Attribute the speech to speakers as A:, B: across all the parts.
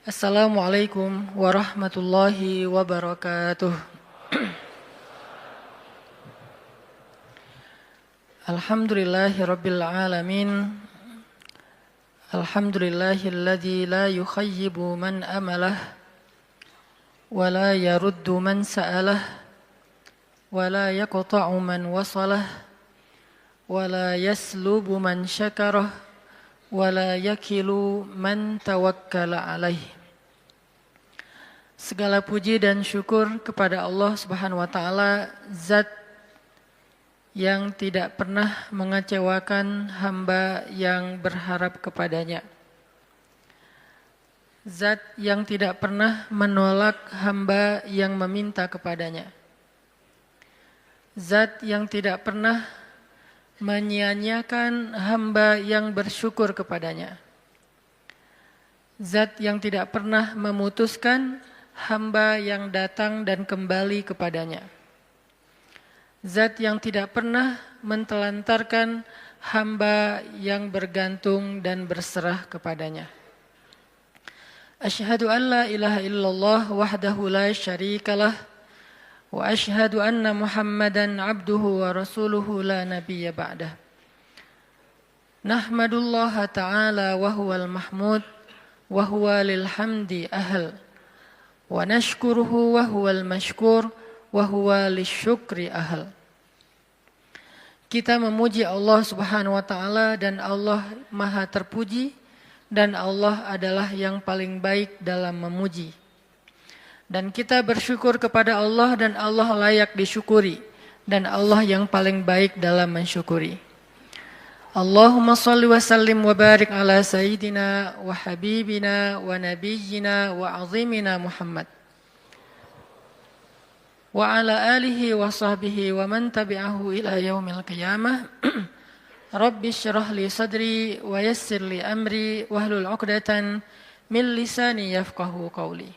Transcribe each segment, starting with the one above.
A: Assalamualaikum warahmatullahi wabarakatuh. Alhamdulillahi rabbil alamin. Alhamdulillahilladzi la yukhayyibu man amalah wa la yaruddu man sa'alah wa la yaqta'u man wasalah wa la yaslubu man syakarah wa la yakilu man tawakkala alaih. Segala puji dan syukur kepada Allah Subhanahu wa taala, zat yang tidak pernah mengecewakan hamba yang berharap kepadanya. Zat yang tidak pernah menolak hamba yang meminta kepadanya. Zat yang tidak pernah menyia-nyiakan hamba yang bersyukur kepadanya. Zat yang tidak pernah memutuskan hamba yang datang dan kembali kepadanya. Zat yang tidak pernah mentelantarkan hamba yang bergantung dan berserah kepadanya. Asyhadu an la ilaha illallah wahdahu la syarikalah wa asyhadu anna Muhammadan abduhu wa rasuluhu la nabiyya ba'dah. Nahmadullaha ta'ala wa huwal mahmud wa huwa lil hamdi ahl. Wa nashkuruhu wa huwal mashkur wa huwa lisyukri ahl. Kita memuji Allah Subhanahu wa taala dan Allah Maha terpuji dan Allah adalah yang paling baik dalam memuji. Dan kita bersyukur kepada Allah dan Allah layak disyukuri dan Allah yang paling baik dalam mensyukuri. Allahumma salli wa sallim wa barik ala sayyidina wa habibina wa nabiyyina wa azimina Muhammad wa ala alihi wa sahbihi wa man tabi'ahu ila yaumil qiyamah. Rabbi syrah li sadri wa yassir li amri wahlul 'uqdatan min lisani yafqahu qawli.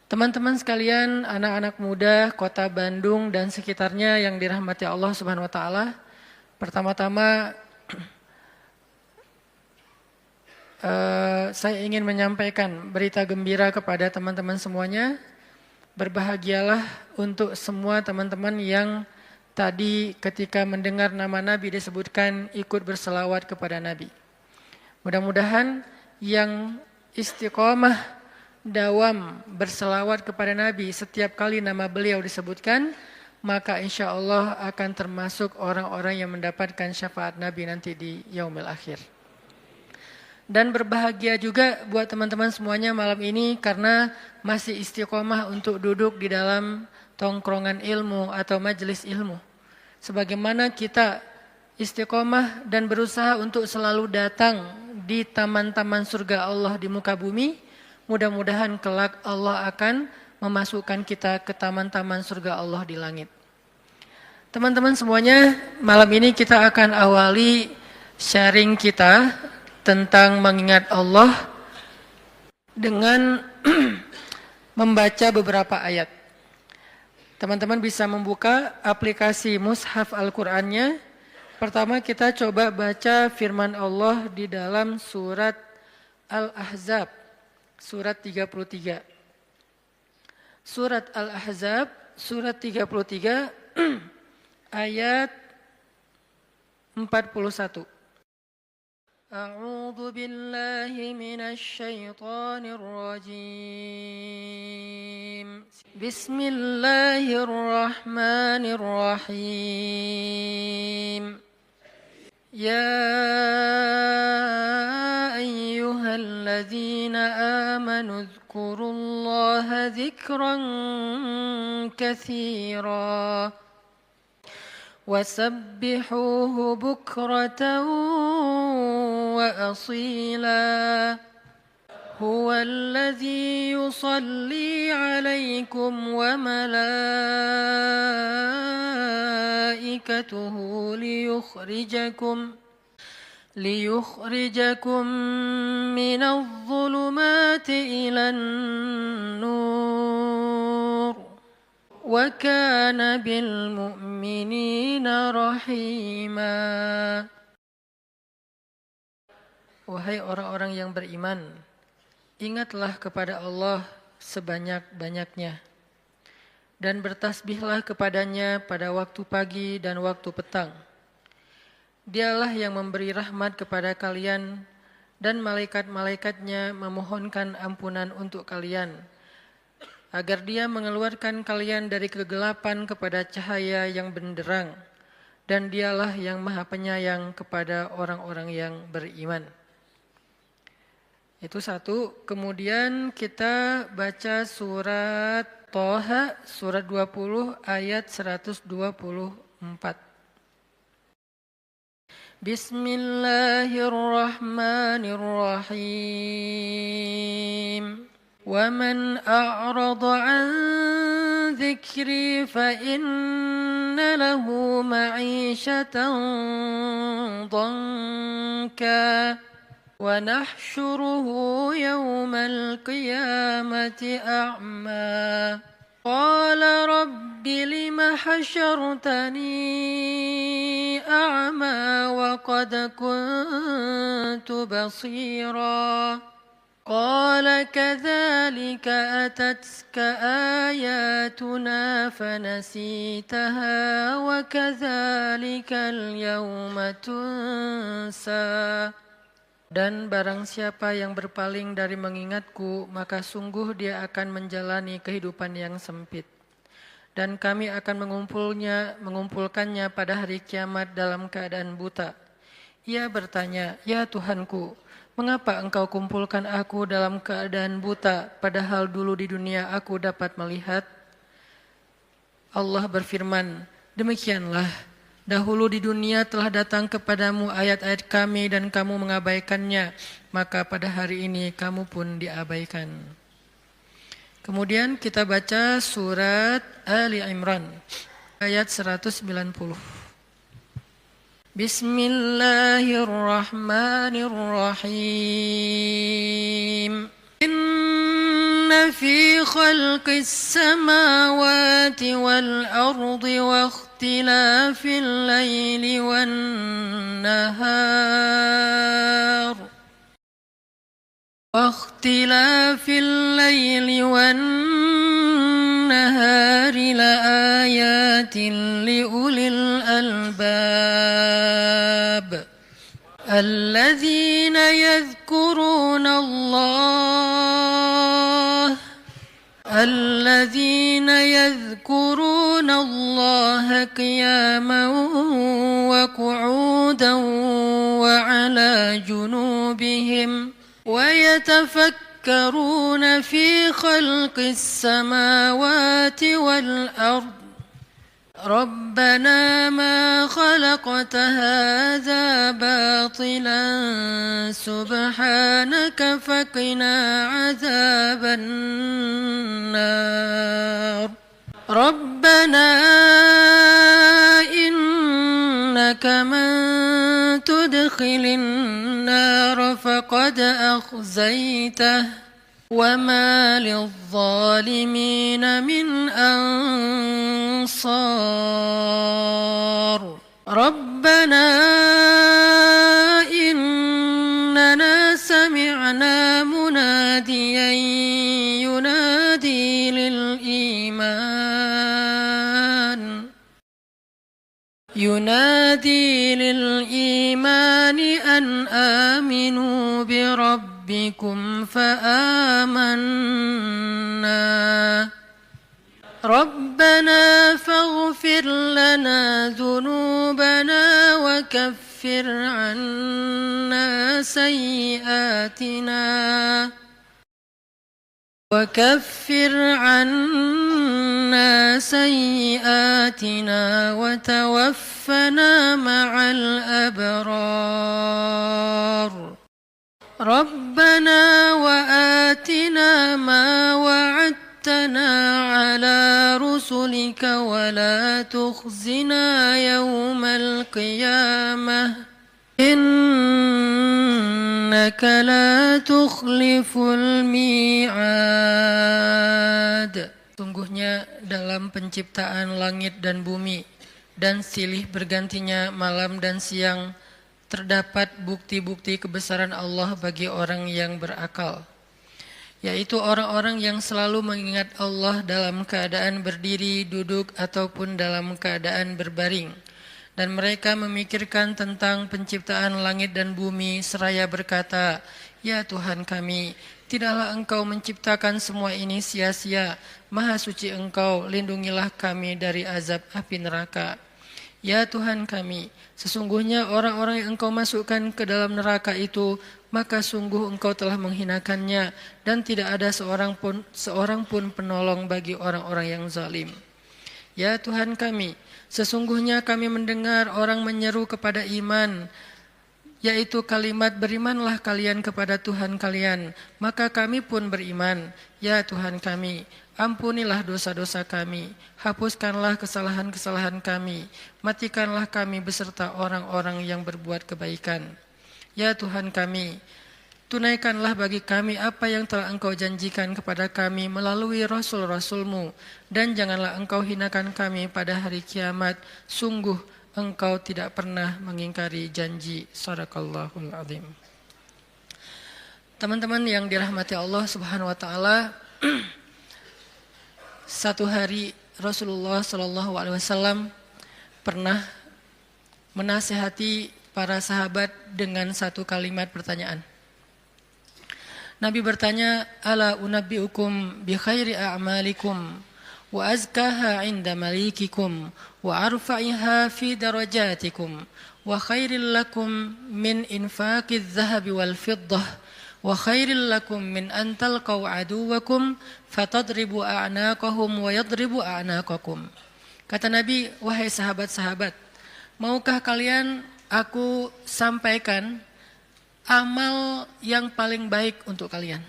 A: Teman-teman sekalian, anak-anak muda Kota Bandung dan sekitarnya yang dirahmati Allah Subhanahu wa taala. Pertama-tama saya ingin menyampaikan berita gembira kepada teman-teman semuanya. Berbahagialah untuk semua teman-teman yang tadi ketika mendengar nama Nabi disebutkan ikut berselawat kepada Nabi. Mudah-mudahan yang istiqomah dawam berselawat kepada Nabi setiap kali nama beliau disebutkan, maka insya Allah akan termasuk orang-orang yang mendapatkan syafaat Nabi nanti di yaumil akhir. Dan berbahagia juga buat teman-teman semuanya malam ini karena masih istiqomah untuk duduk di dalam tongkrongan ilmu atau majelis ilmu. Sebagaimana kita istiqomah dan berusaha untuk selalu datang di taman-taman surga Allah di muka bumi, mudah-mudahan kelak Allah akan memasukkan kita ke taman-taman surga Allah di langit. Teman-teman semuanya, malam ini kita akan awali sharing kita tentang mengingat Allah dengan membaca beberapa ayat. Teman-teman bisa membuka aplikasi Mushaf Al-Qur'annya. Pertama kita coba baca firman Allah di dalam surat Al-Ahzab, surat 33. Surat Al-Ahzab, surat 33, ayat 41. A'udzu billahi minasy syaithanir rajim. Bismillahirrahmanirrahim. Ya ayyuhalladzina amanu dzkurullaha dzikran katsira wasabbihuhu bukratan wa asila. Huwallazi yusalli 'alaikum wa malaikatuhu liyukhrijakum minadh dhulumati ilan nur wa kana bil mu'minina rahima. Wahai orang-orang yang beriman, ingatlah kepada Allah sebanyak-banyaknya dan bertasbihlah kepadanya pada waktu pagi dan waktu petang. Dialah yang memberi rahmat kepada kalian dan malaikat-malaikatnya memohonkan ampunan untuk kalian, agar Dia mengeluarkan kalian dari kegelapan kepada cahaya yang benderang, dan Dialah yang Maha Penyayang kepada orang-orang yang beriman. Itu satu. Kemudian kita baca surat Thaha, surat 20 ayat 124. Bismillahirrahmanirrahim. وَمَنْ أَعْرَضَ عَنْ ذِكْرِي فَإِنَّ لَهُ مَعِيشَةً ضَنكًا وَنَحْشُرُهُ يَوْمَ الْقِيَامَةِ أَعْمَى قَالَ رَبِّ لِمَ حَشَرْتَنِي أَعْمَى وَقَدْ كُنْتُ بَصِيرًا قال كذلك أتتك آياتنا فنسيتها وكذلك اليوم تنسى. Dan barang siapa yang berpaling dari mengingatku, maka sungguh dia akan menjalani kehidupan yang sempit. Dan kami akan mengumpulkannya pada hari kiamat dalam keadaan buta. Ia bertanya, "Ya Tuhanku, mengapa engkau kumpulkan aku dalam keadaan buta, padahal dulu di dunia aku dapat melihat?" Allah berfirman, "Demikianlah, dahulu di dunia telah datang kepadamu ayat-ayat kami dan kamu mengabaikannya, maka pada hari ini kamu pun diabaikan." Kemudian kita baca surat Ali Imran, ayat 190. Bismillahirrahmanirrahim. Inna fi khalqis samawati wal ardi wa ikhtilafil laili wan nahar لآيات لأولي الألباب الذين يذكرون الله قياما وقعودا وعلى جنوبهم ويتفكرون في خلق السماوات والأرض ربنا ما خلقت هذا باطلا سبحانك فقنا عذاب النار ربنا إنك من تدخل النار فقد أخزيته وما للظالمين من أنصار ربنا إننا سمعنا مناديا ينادي للإيمان أن آمنوا بربكم فآمنا ربنا فاغفر لنا ذنوبنا وكفر عنا سيئاتنا وتوفنا مع الأبرار ربنا وآتنا ما وعدتنا على رسلك ولا تخزنا يوم القيامة إنك لا تخلف الميعاد. Sungguhnya dalam penciptaan langit dan bumi dan silih bergantinya malam dan siang terdapat bukti-bukti kebesaran Allah bagi orang yang berakal. yaitu orang-orang yang selalu mengingat Allah dalam keadaan berdiri, duduk, ataupun dalam keadaan berbaring. Dan mereka memikirkan tentang penciptaan langit dan bumi seraya berkata, "Ya Tuhan kami, tidaklah Engkau menciptakan semua ini sia-sia. Maha suci Engkau, lindungilah kami dari azab api neraka." Ya Tuhan kami, sesungguhnya orang-orang yang Engkau masukkan ke dalam neraka itu, maka sungguh Engkau telah menghinakannya, dan tidak ada seorang pun penolong bagi orang-orang yang zalim. Ya Tuhan kami, sesungguhnya kami mendengar orang menyeru kepada iman, yaitu kalimat berimanlah kalian kepada Tuhan kalian, maka kami pun beriman. Ya Tuhan kami, ampunilah dosa-dosa kami, hapuskanlah kesalahan-kesalahan kami, matikanlah kami beserta orang-orang yang berbuat kebaikan. Ya Tuhan kami, tunaikanlah bagi kami apa yang telah Engkau janjikan kepada kami melalui Rasul-Rasul-Mu, dan janganlah Engkau hinakan kami pada hari kiamat. Sungguh Engkau tidak pernah mengingkari janji. Shadaqallahul azim. Teman-teman yang dirahmati Allah Subhanahu wa taala, satu hari Rasulullah sallallahu alaihi wasallam pernah menasihati para sahabat dengan satu kalimat pertanyaan. Nabi bertanya, "Ala unabbiukum bi khairi a'malikum wa azkaha 'inda malikikum wa arfa'iha fi darajatikum wa khairil lakum min infaqiz zahabi wal fiddah wa khairil lakum min an talqaw aduwakum fatadribu a'naqahum wa yadribu a'naqakum." Kata Nabi, "Wahai sahabat-sahabat, maukah kalian aku sampaikan amal yang paling baik untuk kalian?"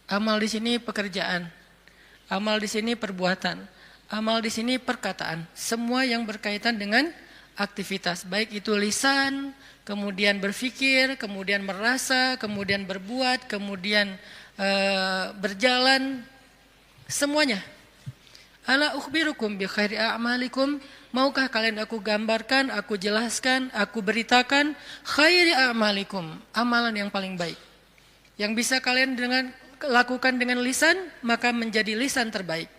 A: Amal di sini pekerjaan, amal di sini perbuatan, amal di sini perkataan, semua yang berkaitan dengan aktivitas, baik itu lisan, kemudian berpikir, kemudian merasa, kemudian berbuat, kemudian berjalan, semuanya. Ala ukhbirukum bi khairi a'malikum, maukah kalian aku gambarkan, aku jelaskan, aku beritakan khairi a'malikum, amalan yang paling baik. Yang bisa kalian lakukan dengan lisan, maka menjadi lisan terbaik.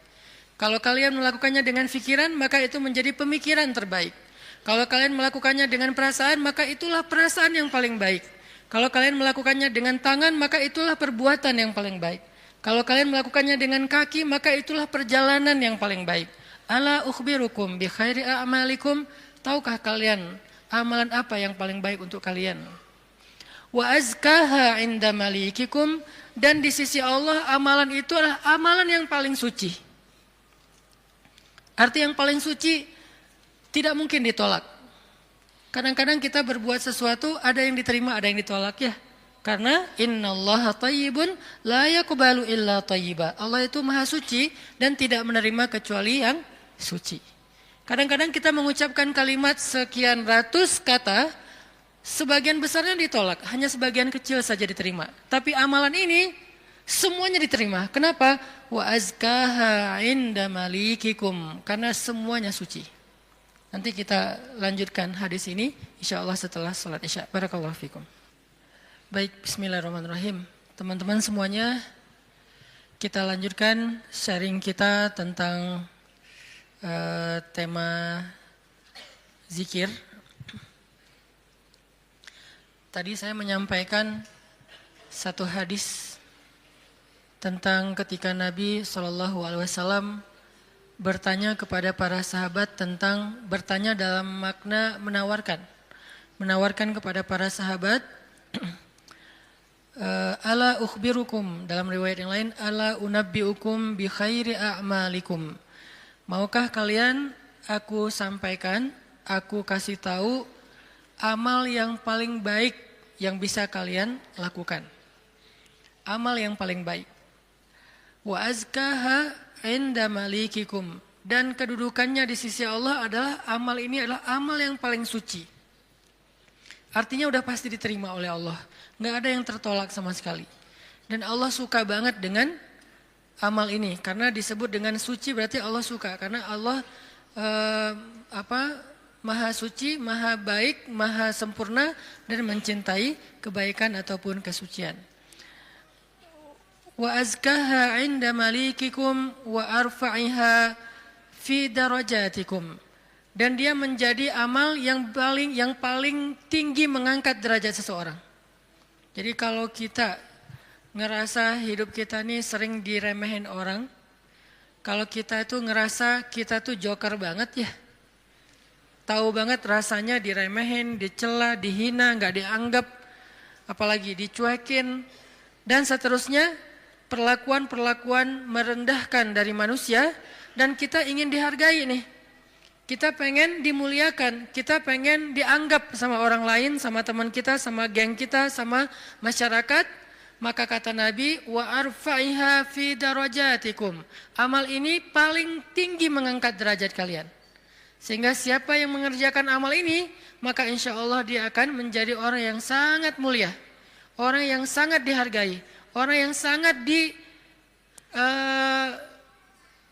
A: Kalau kalian melakukannya dengan pikiran, maka itu menjadi pemikiran terbaik. Kalau kalian melakukannya dengan perasaan, maka itulah perasaan yang paling baik. Kalau kalian melakukannya dengan tangan, maka itulah perbuatan yang paling baik. Kalau kalian melakukannya dengan kaki, maka itulah perjalanan yang paling baik. Ala ukhbirukum bi khairi a'malikum, tahukah kalian amalan apa yang paling baik untuk kalian? Wa azkaha 'inda malikikum, dan di sisi Allah amalan itu adalah amalan yang paling suci. Arti yang paling suci tidak mungkin ditolak. Kadang-kadang kita berbuat sesuatu, ada yang diterima, ada yang ditolak ya. Karena innallaha thayyibun la yaqbalu illa thayyiba. Allah itu maha suci dan tidak menerima kecuali yang suci. Kadang-kadang kita mengucapkan kalimat sekian ratus kata, sebagian besarnya ditolak, hanya sebagian kecil saja diterima. Tapi amalan ini semuanya diterima. Kenapa? Wa azkaha 'inda malikikum, karena semuanya suci. Nanti kita lanjutkan hadis ini insyaallah setelah salat Isya. Barakallahu fikum. Baik, bismillahirrahmanirrahim. Teman-teman semuanya, kita lanjutkan sharing kita tentang tema zikir. Tadi saya menyampaikan satu hadis tentang ketika Nabi SAW bertanya kepada para sahabat tentang, bertanya dalam makna menawarkan kepada para sahabat, ala ukhbirukum, dalam riwayat yang lain, ala unabbiukum bi khairi a'malikum, maukah kalian aku sampaikan, aku kasih tahu amal yang paling baik yang bisa kalian lakukan. Amal yang paling baik. Wa azkaha 'inda malikikum, dan kedudukannya di sisi Allah adalah amal ini adalah amal yang paling suci. Artinya udah pasti diterima oleh Allah. Nggak ada yang tertolak sama sekali. Dan Allah suka banget dengan amal ini. Karena disebut dengan suci berarti Allah suka. Karena Allah maha suci, maha baik, maha sempurna, dan mencintai kebaikan ataupun kesucian. wa azkaha 'inda malikikum wa arfa'iha fi darajatikum. Dan dia menjadi amal yang paling tinggi mengangkat derajat seseorang. Jadi kalau kita ngerasa hidup kita ini sering diremehin orang, kalau kita itu ngerasa kita tuh joker banget ya, tahu banget rasanya diremehin, dicela, dihina, nggak dianggap, apalagi dicuekin, dan seterusnya, perlakuan-perlakuan merendahkan dari manusia, dan kita ingin dihargai nih. Kita pengen dimuliakan, kita pengen dianggap sama orang lain, sama teman kita, sama geng kita, sama masyarakat. Maka kata Nabi, wa arfa'iha fi darajatikum. Amal ini paling tinggi mengangkat derajat kalian. Sehingga siapa yang mengerjakan amal ini, maka insya Allah dia akan menjadi orang yang sangat mulia. Orang yang sangat dihargai. Orang yang sangat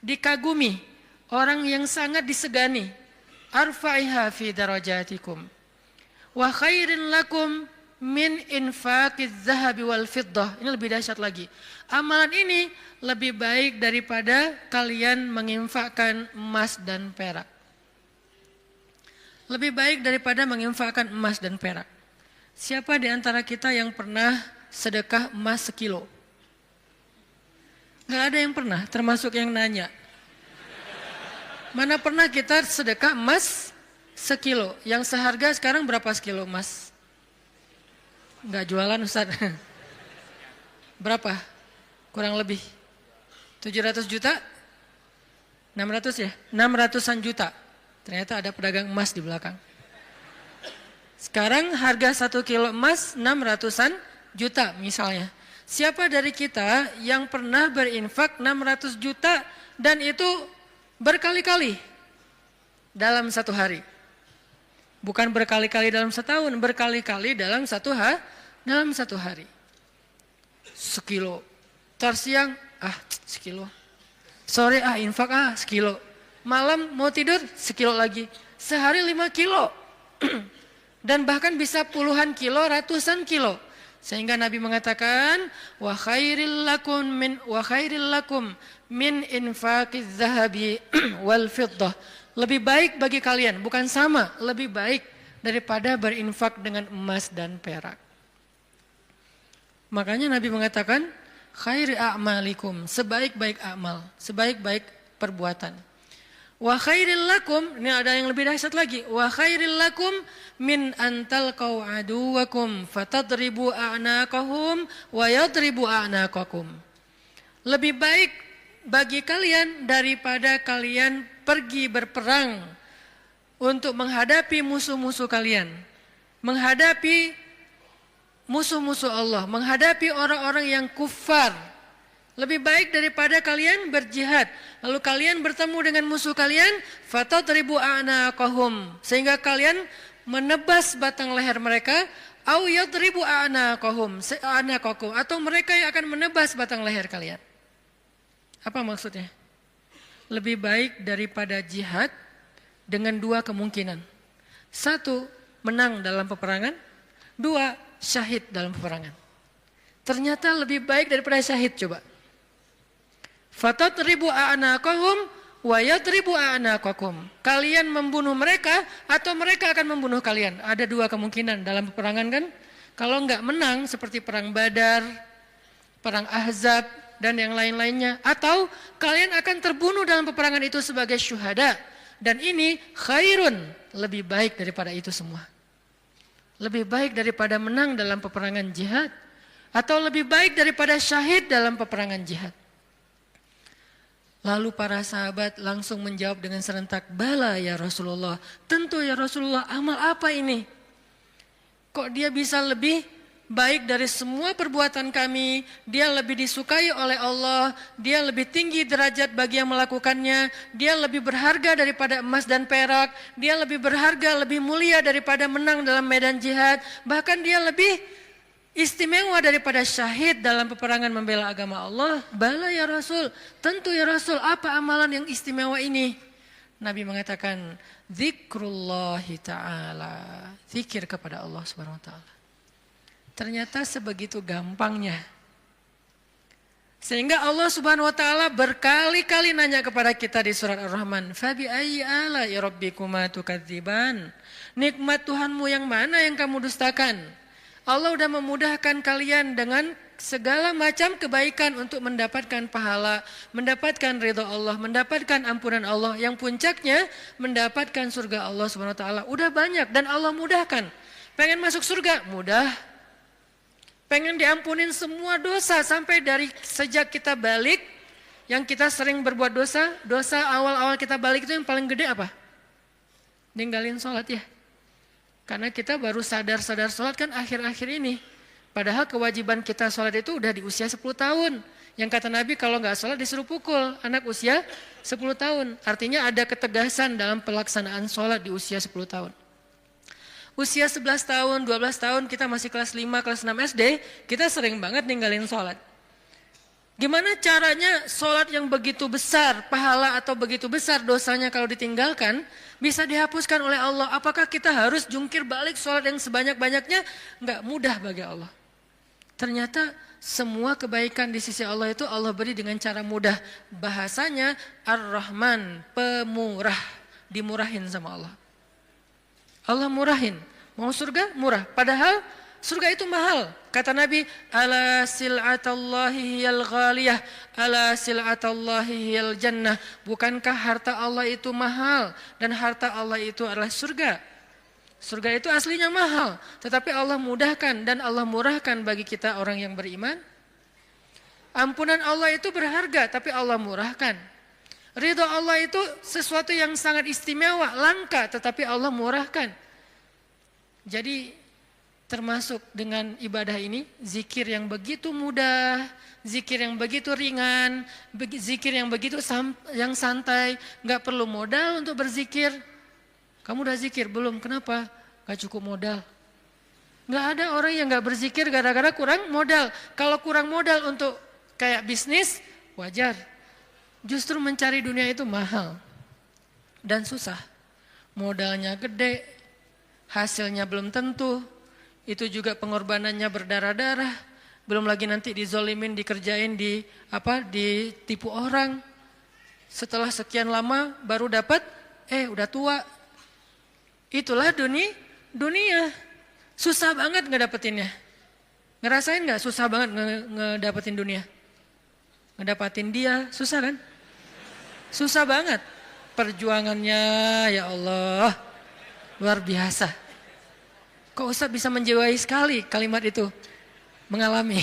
A: dikagumi. Orang yang sangat disegani. Arfa'iha fi darajatikum. Wa khairin lakum min infaqiz zahabi wal fiddah. Ini lebih dahsyat lagi. Amalan ini lebih baik daripada kalian menginfakkan emas dan perak. Lebih baik daripada menginfakkan emas dan perak. Siapa di antara kita yang pernah sedekah emas 1 kilo? Gak ada yang pernah, termasuk yang nanya. Mana pernah kita sedekah emas 1 kilo? Yang seharga sekarang berapa sekilo emas? Enggak jualan Ustaz. Berapa? Kurang lebih 700 juta? 600 ya? 600-an juta. Ternyata ada pedagang emas di belakang. Sekarang harga 1 kilo emas 600-an juta misalnya. Siapa dari kita yang pernah berinfak 600 juta dan itu berkali-kali dalam 1 hari? Bukan berkali-kali dalam setahun, berkali-kali dalam 1 hari. 1 kilo. Ntar siang, 1 kilo. Sore, infak, 1 kilo. Malam mau tidur, 1 kilo lagi. Sehari 5 kilo. Dan bahkan bisa puluhan kilo, ratusan kilo. Sehingga Nabi mengatakan, wa khairil lakum min infaqiz zahabi wal fiddah. Lebih baik bagi kalian, bukan sama, lebih baik daripada berinfak dengan emas dan perak. Makanya Nabi mengatakan, khairi a'malikum, sebaik-baik amal, sebaik-baik perbuatan. Wa khairil lakum, ini ada yang lebih dahsyat lagi. Wa khairil lakum min antalqau aduwakum fatadribu a'naqahum wa yadribu a'naqakum. Lebih baik bagi kalian daripada kalian pergi berperang untuk menghadapi musuh-musuh kalian. Menghadapi musuh-musuh Allah, menghadapi orang-orang yang kufar. Lebih baik daripada kalian berjihad, lalu kalian bertemu dengan musuh kalian, fatadribu a'naqahum, sehingga kalian menebas batang leher mereka, au yadribu a'naqahum, atau mereka yang akan menebas batang leher kalian. Apa maksudnya? Lebih baik daripada jihad dengan 2 kemungkinan. 1, menang dalam peperangan. 2, syahid dalam peperangan. Ternyata lebih baik daripada syahid, coba. Fatadribu a'naqahum wa yadribu a'naqakum. Kalian membunuh mereka atau mereka akan membunuh kalian. Ada 2 kemungkinan dalam peperangan kan? Kalau enggak menang seperti perang Badar, perang Ahzab dan yang lain-lainnya, atau kalian akan terbunuh dalam peperangan itu sebagai syuhada. Dan ini khairun, lebih baik daripada itu semua. Lebih baik daripada menang dalam peperangan jihad, atau lebih baik daripada syahid dalam peperangan jihad. Lalu para sahabat langsung menjawab dengan serentak, bala ya Rasulullah, tentu ya Rasulullah, amal apa ini? Kok dia bisa lebih baik dari semua perbuatan kami, dia lebih disukai oleh Allah, dia lebih tinggi derajat bagi yang melakukannya, dia lebih berharga daripada emas dan perak, dia lebih berharga, lebih mulia daripada menang dalam medan jihad, bahkan dia lebih istimewa daripada syahid dalam peperangan membela agama Allah. Bala ya Rasul, tentu ya Rasul, apa amalan yang istimewa ini? Nabi mengatakan, zikrullahi ta'ala, zikir kepada Allah subhanahu wa ta'ala. Ternyata sebegitu gampangnya Sehingga Allah Subhanahu wa taala berkali-kali nanya kepada kita di surat Ar-Rahman, "Fabi ayyi ala'i rabbikuma tukadziban?" Nikmat Tuhanmu yang mana yang kamu dustakan? Allah sudah memudahkan kalian dengan segala macam kebaikan untuk mendapatkan pahala, mendapatkan ridha Allah, mendapatkan ampunan Allah, yang puncaknya mendapatkan surga Allah Subhanahu wa taala. Udah banyak dan Allah mudahkan. Pengen masuk surga? Mudah. Pengen diampunin semua dosa sampai dari sejak kita balik, yang kita sering berbuat dosa, dosa awal-awal kita balik itu yang paling gede apa? Ninggalin sholat ya. Karena kita baru sadar-sadar sholat kan akhir-akhir ini. Padahal kewajiban kita sholat itu udah di usia 10 tahun. Yang kata Nabi kalau nggak sholat disuruh pukul anak usia 10 tahun. Artinya ada ketegasan dalam pelaksanaan sholat di usia 10 tahun. Usia 11 tahun, 12 tahun kita masih kelas 5, kelas 6 SD, kita sering banget ninggalin sholat. Gimana caranya sholat yang begitu besar, pahala atau begitu besar dosanya kalau ditinggalkan, bisa dihapuskan oleh Allah? Apakah kita harus jungkir balik sholat yang sebanyak-banyaknya? Enggak mudah bagi Allah. Ternyata semua kebaikan di sisi Allah itu Allah beri dengan cara mudah. Bahasanya Ar-Rahman, pemurah, dimurahin sama Allah. Allah murahin. Mau surga? Murah. Padahal surga itu mahal. Kata Nabi, ala sil'atallahi hiyal ghaliyah, ala sil'atallahi hiyal jannah. Bukankah harta Allah itu mahal dan harta Allah itu adalah surga? Surga itu aslinya mahal, tetapi Allah mudahkan dan Allah murahkan bagi kita orang yang beriman. Ampunan Allah itu berharga, tapi Allah murahkan. Ridha Allah itu sesuatu yang sangat istimewa, langka, tetapi Allah murahkan. Jadi termasuk dengan ibadah ini, zikir yang begitu mudah, zikir yang begitu ringan, zikir yang begitu yang santai, nggak perlu modal untuk berzikir. Kamu udah zikir belum? Kenapa? Gak cukup modal. Nggak ada orang yang nggak berzikir gara-gara kurang modal. Kalau kurang modal untuk kayak bisnis, wajar. Justru mencari dunia itu mahal dan susah. Modalnya gede, hasilnya belum tentu. Itu juga pengorbanannya berdarah-darah. Belum lagi nanti dizolimin, dikerjain, ditipu orang. Setelah sekian lama baru dapat, udah tua. Itulah dunia. Susah banget ngedapetinnya. Ngerasain gak susah banget ngedapetin dunia? Ngedapatin dia, susah kan? Susah banget. Perjuangannya ya Allah, luar biasa. Kok Ustaz bisa menjiwai sekali kalimat itu? Mengalami.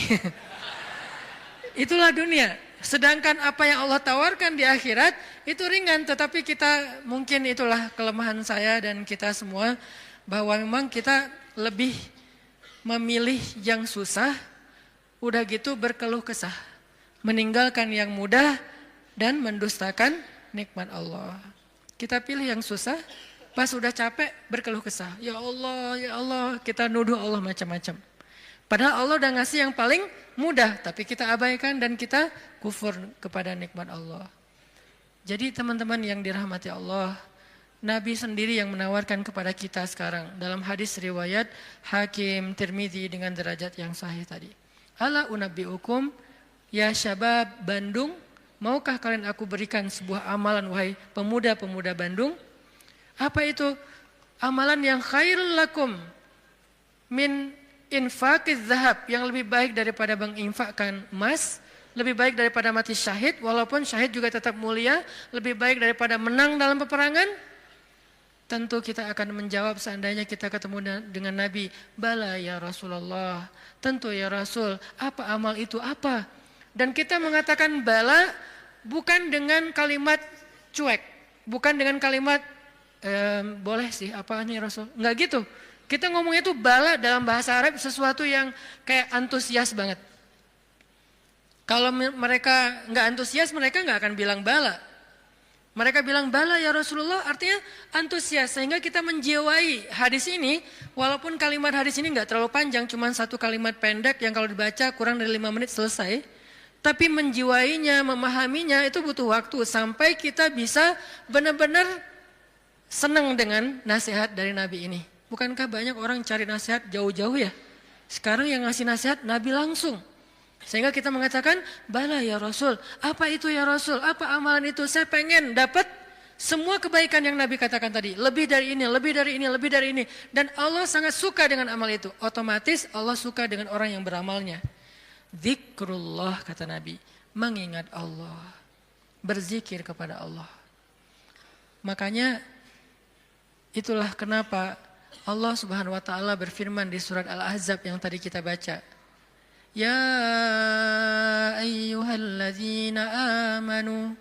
A: Itulah dunia. Sedangkan apa yang Allah tawarkan di akhirat itu ringan. Tetapi kita, mungkin itulah kelemahan saya dan kita semua, bahwa memang kita lebih memilih yang susah, udah gitu berkeluh kesah, meninggalkan yang mudah dan mendustakan nikmat Allah. Kita pilih yang susah, pas udah capek berkeluh kesah. Ya Allah, kita nuduh Allah macam-macam. Padahal Allah udah ngasih yang paling mudah, tapi kita abaikan dan kita kufur kepada nikmat Allah. Jadi teman-teman yang dirahmati Allah, Nabi sendiri yang menawarkan kepada kita sekarang dalam hadis riwayat Hakim Tirmidzi dengan derajat yang sahih tadi. Ala unabbiukum ya syabab Bandung, maukah kalian aku berikan sebuah amalan wahai pemuda-pemuda Bandung? Apa itu? Amalan yang khairul lakum min infaqiz zahab, yang lebih baik daripada menginfakkan emas, lebih baik daripada mati syahid, walaupun syahid juga tetap mulia, lebih baik daripada menang dalam peperangan. Tentu kita akan menjawab seandainya kita ketemu dengan Nabi, bala ya Rasulullah, tentu ya Rasul, apa amal itu apa? Dan kita mengatakan bala bukan dengan kalimat cuek, bukan dengan kalimat boleh sih, apa nih Rasul? Enggak gitu. Kita ngomongnya itu bala dalam bahasa Arab sesuatu yang kayak antusias banget. Kalau mereka enggak antusias, mereka enggak akan bilang bala. Mereka bilang bala ya Rasulullah, artinya antusias. Sehingga kita menjiwai hadis ini, walaupun kalimat hadis ini enggak terlalu panjang, cuma satu kalimat pendek yang kalau dibaca kurang dari 5 menit selesai. Tapi menjiwainya, memahaminya itu butuh waktu sampai kita bisa benar-benar senang dengan nasihat dari Nabi ini. Bukankah banyak orang cari nasihat jauh-jauh ya? Sekarang yang ngasih nasihat Nabi langsung. Sehingga kita mengatakan, bala ya Rasul, apa itu ya Rasul, apa amalan itu, saya pengen dapat semua kebaikan yang Nabi katakan tadi, lebih dari ini, lebih dari ini, lebih dari ini. Dan Allah sangat suka dengan amal itu. Otomatis Allah suka dengan orang yang beramalnya. Zikrullah kata Nabi, mengingat Allah, berzikir kepada Allah. Makanya itulah kenapa Allah Subhanahu wa taala berfirman di surat Al-Ahzab yang tadi kita baca. Ya ayyuhalladzina amanu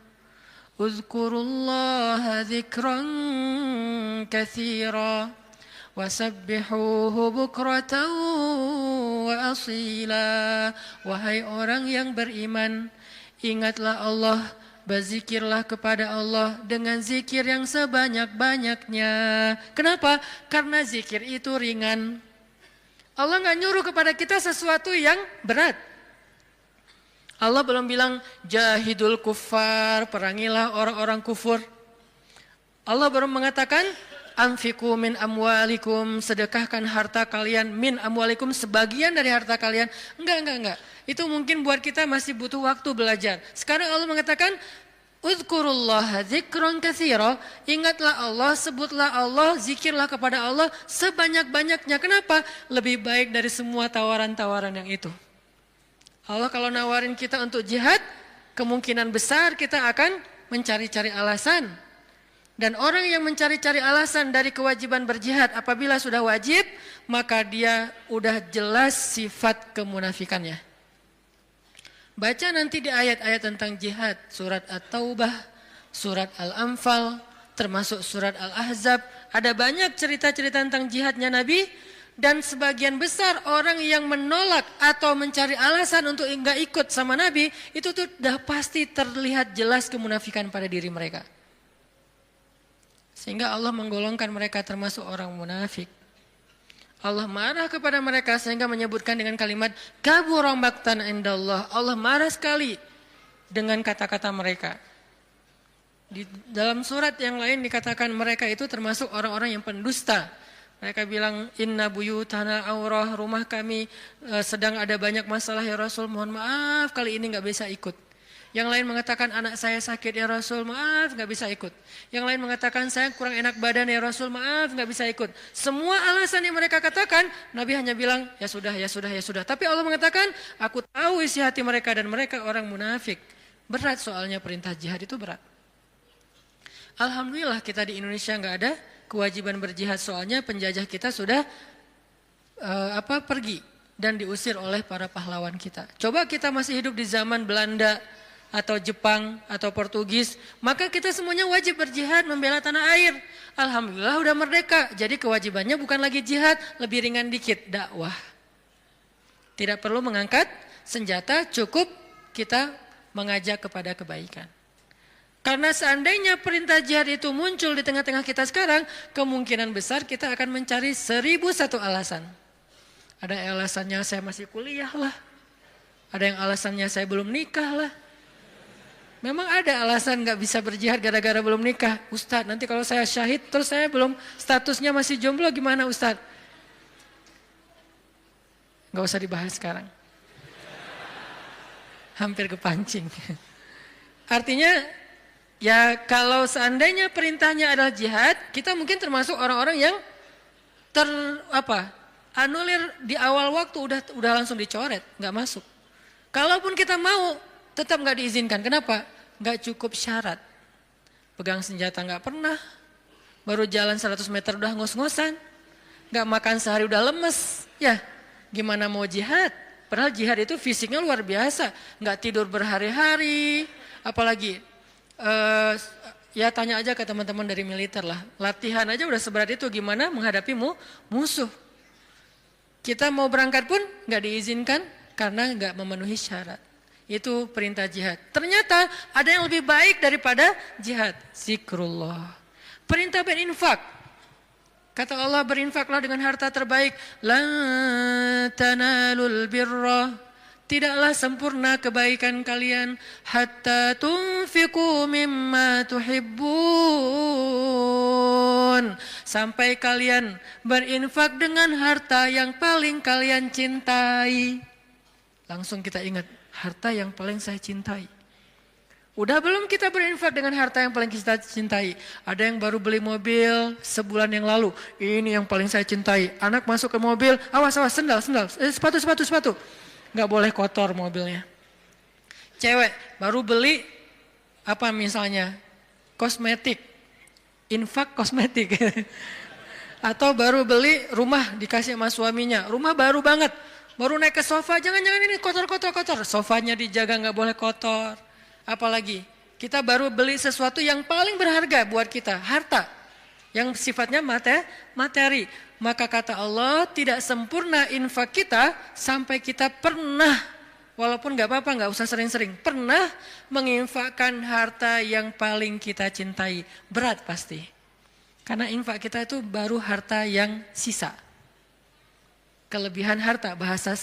A: uzkurullaha dzikran katsira wasabbihuhu bukratan wa asila. Wahai orang yang beriman, ingatlah Allah, berzikirlah kepada Allah dengan zikir yang sebanyak-banyaknya. Kenapa? Karena zikir itu ringan. Allah nggak nyuruh kepada kita sesuatu yang berat. Allah belum bilang jahidul kuffar, perangilah orang-orang kufur. Allah baru mengatakan anfiqu min amwalikum, sedekahkan harta kalian, min amwalikum, sebagian dari harta kalian. Enggak. Itu mungkin buat kita masih butuh waktu belajar. Sekarang Allah mengatakan uzkurullaha dzikran katsira, ingatlah Allah, sebutlah Allah, zikirlah kepada Allah sebanyak-banyaknya. Kenapa? Lebih baik dari semua tawaran-tawaran yang itu. Allah kalau nawarin kita untuk jihad, kemungkinan besar kita akan mencari-cari alasan. Dan orang yang mencari-cari alasan dari kewajiban berjihad apabila sudah wajib, maka dia udah jelas sifat kemunafikannya. Baca nanti di ayat-ayat tentang jihad, surat At-Taubah, surat Al-Anfal, termasuk surat Al-Ahzab. Ada banyak cerita-cerita tentang jihadnya Nabi. Dan sebagian besar orang yang menolak atau mencari alasan untuk enggak ikut sama Nabi, itu tuh udah pasti terlihat jelas kemunafikan pada diri mereka. Sehingga Allah menggolongkan mereka termasuk orang munafik. Allah marah kepada mereka sehingga menyebutkan dengan kalimat kabura maqtan indallah. Allah marah sekali dengan kata-kata mereka. Di dalam surat yang lain dikatakan mereka itu termasuk orang-orang yang pendusta. Mereka bilang inna buyutana aurah, rumah kami sedang ada banyak masalah ya Rasul, mohon maaf kali ini nggak bisa ikut. Yang lain mengatakan anak saya sakit ya Rasul, maaf nggak bisa ikut. Yang lain mengatakan saya kurang enak badan ya Rasul, maaf nggak bisa ikut. Semua alasan yang mereka katakan, Nabi hanya bilang ya sudah. Tapi Allah mengatakan aku tahu isi hati mereka dan mereka orang munafik. Berat soalnya perintah jihad itu berat. Alhamdulillah kita di Indonesia nggak ada kewajiban berjihad, soalnya penjajah kita sudah pergi dan diusir oleh para pahlawan kita. Coba kita masih hidup di zaman Belanda atau Jepang atau Portugis, maka kita semuanya wajib berjihad membela tanah air. Alhamdulillah udah merdeka, jadi kewajibannya bukan lagi jihad, lebih ringan dikit, dakwah. Tidak perlu mengangkat senjata, cukup kita mengajak kepada kebaikan. Karena seandainya perintah jihad itu muncul di tengah-tengah kita sekarang, kemungkinan besar kita akan mencari 1001 alasan. Ada alasannya saya masih kuliah lah. Ada yang alasannya saya belum nikah lah. Memang ada alasan gak bisa berjihad gara-gara belum nikah. Ustadz, nanti kalau saya syahid terus saya belum, statusnya masih jomblo gimana Ustadz? Gak usah dibahas sekarang. Hampir kepancing. Artinya, ya kalau seandainya perintahnya adalah jihad, kita mungkin termasuk orang-orang yang anulir di awal waktu udah langsung dicoret, nggak masuk. Kalaupun kita mau, tetap nggak diizinkan. Kenapa? Nggak cukup syarat. Pegang senjata nggak pernah, baru jalan 100 meter udah ngos-ngosan, nggak makan sehari udah lemes. Ya, gimana mau jihad? Padahal jihad itu fisiknya luar biasa, nggak tidur berhari-hari, apalagi. Ya tanya aja ke teman-teman dari militer lah. Latihan aja udah seberat itu, gimana menghadapi musuh. Kita mau berangkat pun gak diizinkan karena gak memenuhi syarat. Itu perintah jihad. Ternyata ada yang lebih baik daripada jihad. Zikrullah. Perintah berinfak. Kata Allah berinfaklah dengan harta terbaik. Lan tanalul birra. Tidaklah sempurna kebaikan kalian hatta tunfiqu mimma tuhibbun, sampai kalian berinfak dengan harta yang paling kalian cintai. Langsung kita ingat, harta yang paling saya cintai. Udah belum kita berinfak dengan harta yang paling kita cintai? Ada yang baru beli mobil sebulan yang lalu. Ini yang paling saya cintai. Anak masuk ke mobil, awas, sendal, sepatu. Nggak boleh kotor mobilnya. Cewek baru beli apa misalnya? Kosmetik. Infak kosmetik. Atau baru beli rumah dikasih sama suaminya. Rumah baru banget. Baru naik ke sofa, jangan-jangan ini kotor. Sofanya dijaga nggak boleh kotor. Apalagi kita baru beli sesuatu yang paling berharga buat kita, harta yang sifatnya materi. Maka kata Allah, tidak sempurna infak kita sampai kita pernah, walaupun gak apa-apa, gak usah sering-sering, pernah menginfakkan harta yang paling kita cintai. Berat pasti, karena infak kita itu baru harta yang sisa. Kelebihan harta, bahasa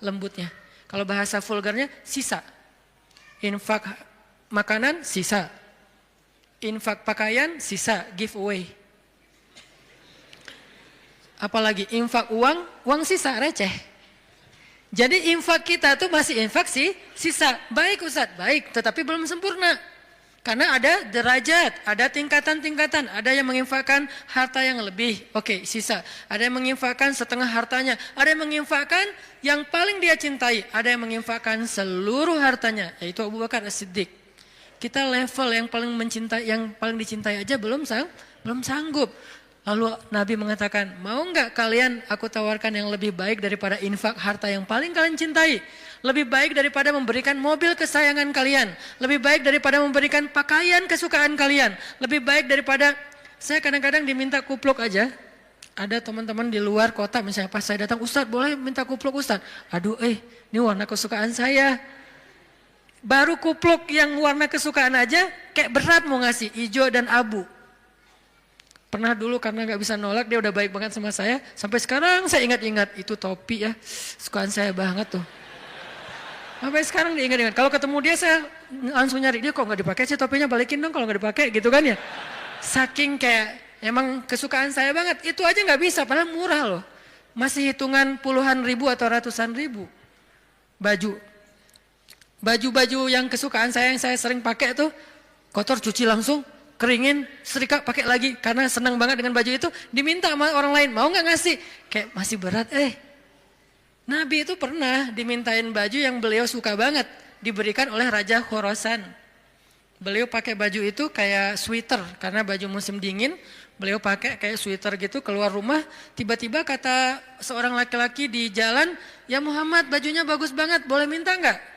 A: lembutnya. Kalau bahasa vulgarnya, sisa. Infak makanan sisa, infak pakaian sisa, giveaway. Apalagi infak uang sisa, receh. Jadi infak kita tuh masih infak sisa. Baik Ustadz, baik, tetapi belum sempurna. Karena ada derajat, ada tingkatan-tingkatan. Ada yang menginfakkan harta yang lebih, oke, sisa. Ada yang menginfakkan setengah hartanya. Ada yang menginfakkan yang paling dia cintai. Ada yang menginfakkan seluruh hartanya, yaitu Abu Bakar As-Siddiq. Kita level yang paling dicintai aja belum sanggup. Lalu Nabi mengatakan, mau nggak kalian aku tawarkan yang lebih baik daripada infak harta yang paling kalian cintai? Lebih baik daripada memberikan mobil kesayangan kalian. Lebih baik daripada memberikan pakaian kesukaan kalian. Lebih baik daripada, saya kadang-kadang diminta kupluk aja. Ada teman-teman di luar kota misalnya, pas saya datang, Ustadz boleh minta kupluk Ustadz? Aduh ini warna kesukaan saya. Baru kupluk yang warna kesukaan aja kayak berat mau ngasih, hijau dan abu. Pernah dulu karena gak bisa nolak, dia udah baik banget sama saya. Sampai sekarang saya ingat-ingat, itu topi ya, sukaan saya banget tuh. Sampai sekarang diingat-ingat. Kalau ketemu dia saya langsung nyari, dia kok gak dipakai sih topinya, balikin dong kalau gak dipakai gitu kan ya. Saking kayak emang kesukaan saya banget, itu aja gak bisa, padahal murah loh. Masih hitungan puluhan ribu atau ratusan ribu. Baju yang kesukaan saya yang saya sering pakai tuh, kotor cuci langsung, keringin, setrika, pakai lagi. Karena senang banget dengan baju itu, diminta sama orang lain, mau gak ngasih? Kayak masih berat, Nabi itu pernah dimintain baju yang beliau suka banget, diberikan oleh Raja Khorasan. Beliau pakai baju itu kayak sweater, karena baju musim dingin, beliau pakai kayak sweater gitu, keluar rumah, tiba-tiba kata seorang laki-laki di jalan, ya Muhammad bajunya bagus banget, boleh minta nggak?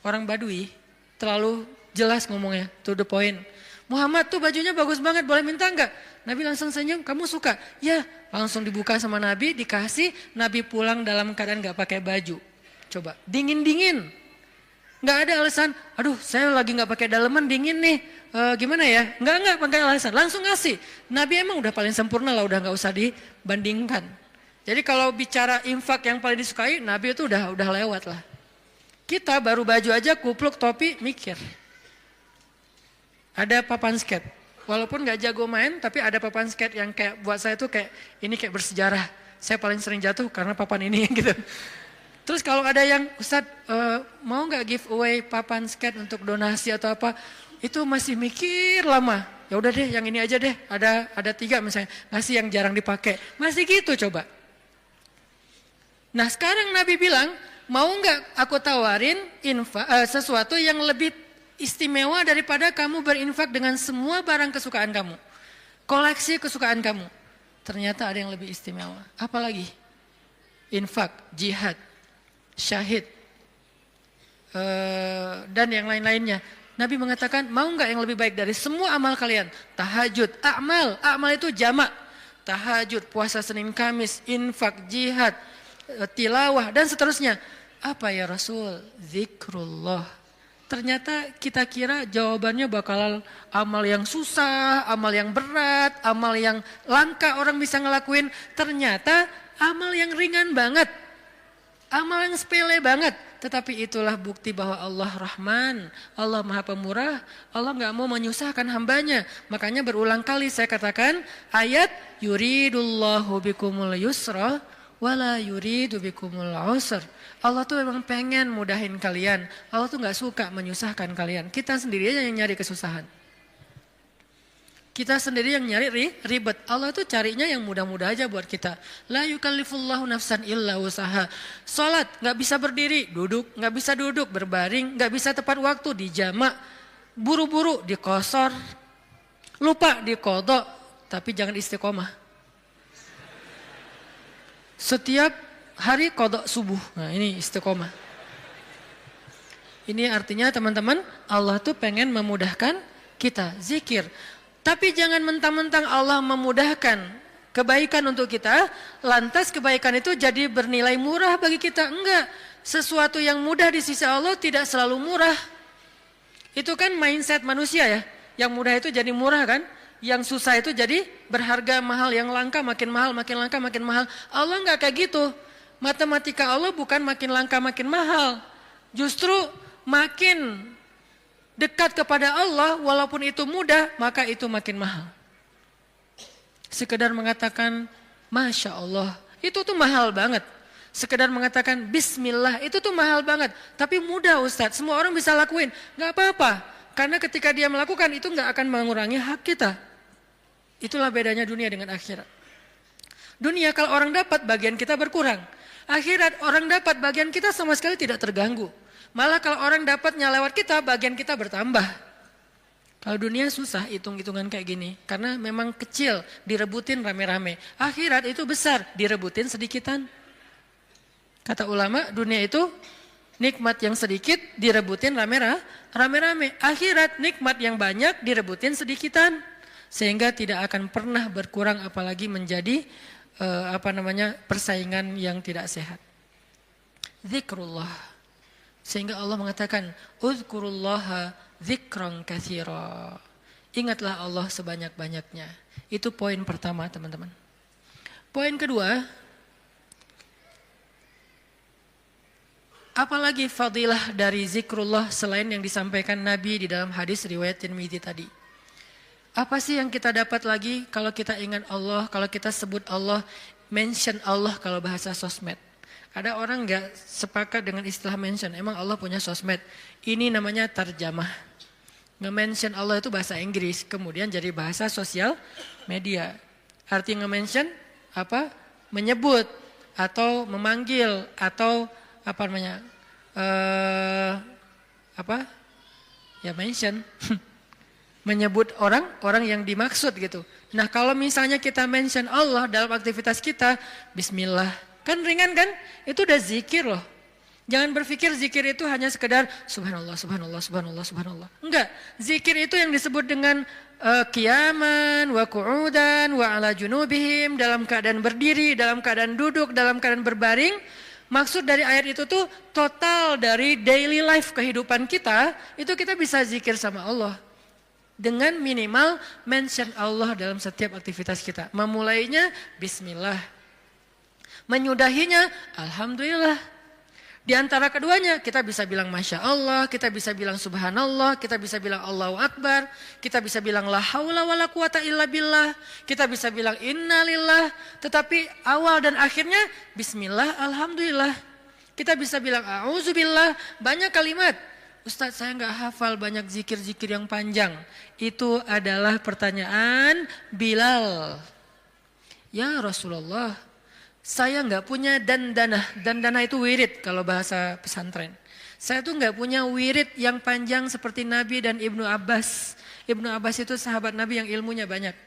A: Orang Badui, terlalu jelas ngomongnya, to the point. Muhammad tuh bajunya bagus banget, boleh minta nggak? Nabi langsung senyum, kamu suka? Ya, langsung dibuka sama Nabi, dikasih. Nabi pulang dalam keadaan gak pakai baju. Coba, dingin-dingin. Gak ada alasan, aduh saya lagi gak pakai daleman, dingin nih. Gimana ya? Gak pakai alasan, langsung ngasih. Nabi emang udah paling sempurna lah, udah gak usah dibandingkan. Jadi kalau bicara infak yang paling disukai, Nabi itu udah lewat lah. Kita baru baju aja, kupluk, topi, mikir. Ada papan skate. Walaupun gak jago main, tapi ada papan skate yang kayak buat saya tuh kayak ini kayak bersejarah. Saya paling sering jatuh karena papan ini gitu. Terus kalau ada yang, Ustadz mau gak giveaway papan skate untuk donasi atau apa? Itu masih mikir lama. Ya udah deh, yang ini aja deh. Ada 3 misalnya, ngasih yang jarang dipakai. Masih gitu coba. Nah sekarang Nabi bilang, mau gak aku tawarin sesuatu yang lebih istimewa daripada kamu berinfak dengan semua barang kesukaan kamu. Koleksi kesukaan kamu. Ternyata ada yang lebih istimewa. Apalagi? Infak, jihad, syahid, dan yang lain-lainnya. Nabi mengatakan, mau nggak yang lebih baik dari semua amal kalian? Tahajud, amal itu jamak. Tahajud, puasa Senin Kamis, infak, jihad, tilawah, dan seterusnya. Apa ya Rasul? Zikrullah. Ternyata kita kira jawabannya bakal amal yang susah, amal yang berat, amal yang langka orang bisa ngelakuin. Ternyata amal yang ringan banget, amal yang sepele banget. Tetapi itulah bukti bahwa Allah Rahman, Allah Maha Pemurah, Allah gak mau menyusahkan hambanya. Makanya berulang kali saya katakan ayat yuridullahu bikumul yusra wala yuridu bikumul usr. Allah tuh memang pengen mudahin kalian. Allah tuh nggak suka menyusahkan kalian. Kita sendiri aja yang nyari kesusahan. Kita sendiri yang nyari ribet. Allah tuh carinya yang mudah-mudah aja buat kita. La yukallifullahu nafsan illa usaha. Salat nggak bisa berdiri, duduk, nggak bisa duduk, berbaring, nggak bisa tepat waktu, dijamak, buru-buru, dikosor, lupa dikodok, tapi jangan istiqomah. Setiap hari kodok subuh. Nah ini istiqomah. Ini artinya teman-teman, Allah tuh pengen memudahkan kita zikir. Tapi jangan mentang-mentang Allah memudahkan kebaikan untuk kita, lantas kebaikan itu jadi bernilai murah bagi kita. Enggak, sesuatu yang mudah di sisi Allah tidak selalu murah. Itu kan mindset manusia ya, yang mudah itu jadi murah kan, yang susah itu jadi berharga mahal, yang langka makin mahal, makin langka makin mahal. Allah enggak kayak gitu. Matematika Allah bukan makin langka makin mahal, justru makin dekat kepada Allah, walaupun itu mudah, maka itu makin mahal. Sekedar mengatakan, Masya Allah, itu tuh mahal banget. Sekedar mengatakan, Bismillah, itu tuh mahal banget. Tapi mudah Ustadz, semua orang bisa lakuin. Gak apa-apa, karena ketika dia melakukan, itu gak akan mengurangi hak kita. Itulah bedanya dunia dengan akhirat. Dunia kalau orang dapat, bagian kita berkurang. Akhirat, orang dapat, bagian kita sama sekali tidak terganggu. Malah kalau orang dapatnya lewat kita, bagian kita bertambah. Kalau dunia susah hitung-hitungan kayak gini. Karena memang kecil, direbutin rame-rame. Akhirat itu besar, direbutin sedikitan. Kata ulama, dunia itu nikmat yang sedikit, direbutin rame-rame. Akhirat nikmat yang banyak, direbutin sedikitan. Sehingga tidak akan pernah berkurang, apalagi menjadi persaingan yang tidak sehat. Zikrullah. Sehingga Allah mengatakan, Uzkurullaha zikran katsira. Ingatlah Allah sebanyak-banyaknya. Itu poin pertama, teman-teman. Poin kedua, apalagi fadilah dari zikrullah selain yang disampaikan Nabi di dalam hadis riwayat Tirmidzi tadi. Apa sih yang kita dapat lagi kalau kita ingat Allah, kalau kita sebut Allah, mention Allah kalau bahasa sosmed. Ada orang nggak sepakat dengan istilah mention. Emang Allah punya sosmed. Ini namanya tarjamah. Nge-mention Allah itu bahasa Inggris. Kemudian jadi bahasa sosial media. Arti nge-mention apa? Menyebut atau memanggil atau apa namanya? Ya mention. Menyebut orang yang dimaksud gitu. Nah kalau misalnya kita mention Allah dalam aktivitas kita, Bismillah. Kan ringan kan? Itu udah zikir loh. Jangan berpikir zikir itu hanya sekedar subhanallah, subhanallah, subhanallah, subhanallah. Enggak, zikir itu yang disebut dengan qiyaman, wa qu'udan, wa ala junubihim, dalam keadaan berdiri, dalam keadaan duduk, dalam keadaan berbaring. Maksud dari ayat itu tuh total dari daily life kehidupan kita, itu kita bisa zikir sama Allah. Dengan minimal mention Allah dalam setiap aktivitas kita. Memulainya Bismillah. Menyudahinya, Alhamdulillah. Di antara keduanya, kita bisa bilang Masya Allah, kita bisa bilang Subhanallah, kita bisa bilang Allahu Akbar, kita bisa bilang La haula wa la quwata illa billah, kita bisa bilang Innalillah, tetapi awal dan akhirnya Bismillah, Alhamdulillah. Kita bisa bilang A'udzubillah, banyak kalimat. Ustadz saya nggak hafal banyak zikir-zikir yang panjang. Itu adalah pertanyaan Bilal. Ya Rasulullah, saya nggak punya dandanah. Dandanah itu wirid kalau bahasa pesantren. Saya tuh nggak punya wirid yang panjang seperti Nabi dan Ibnu Abbas. Ibnu Abbas itu sahabat Nabi yang ilmunya banyak.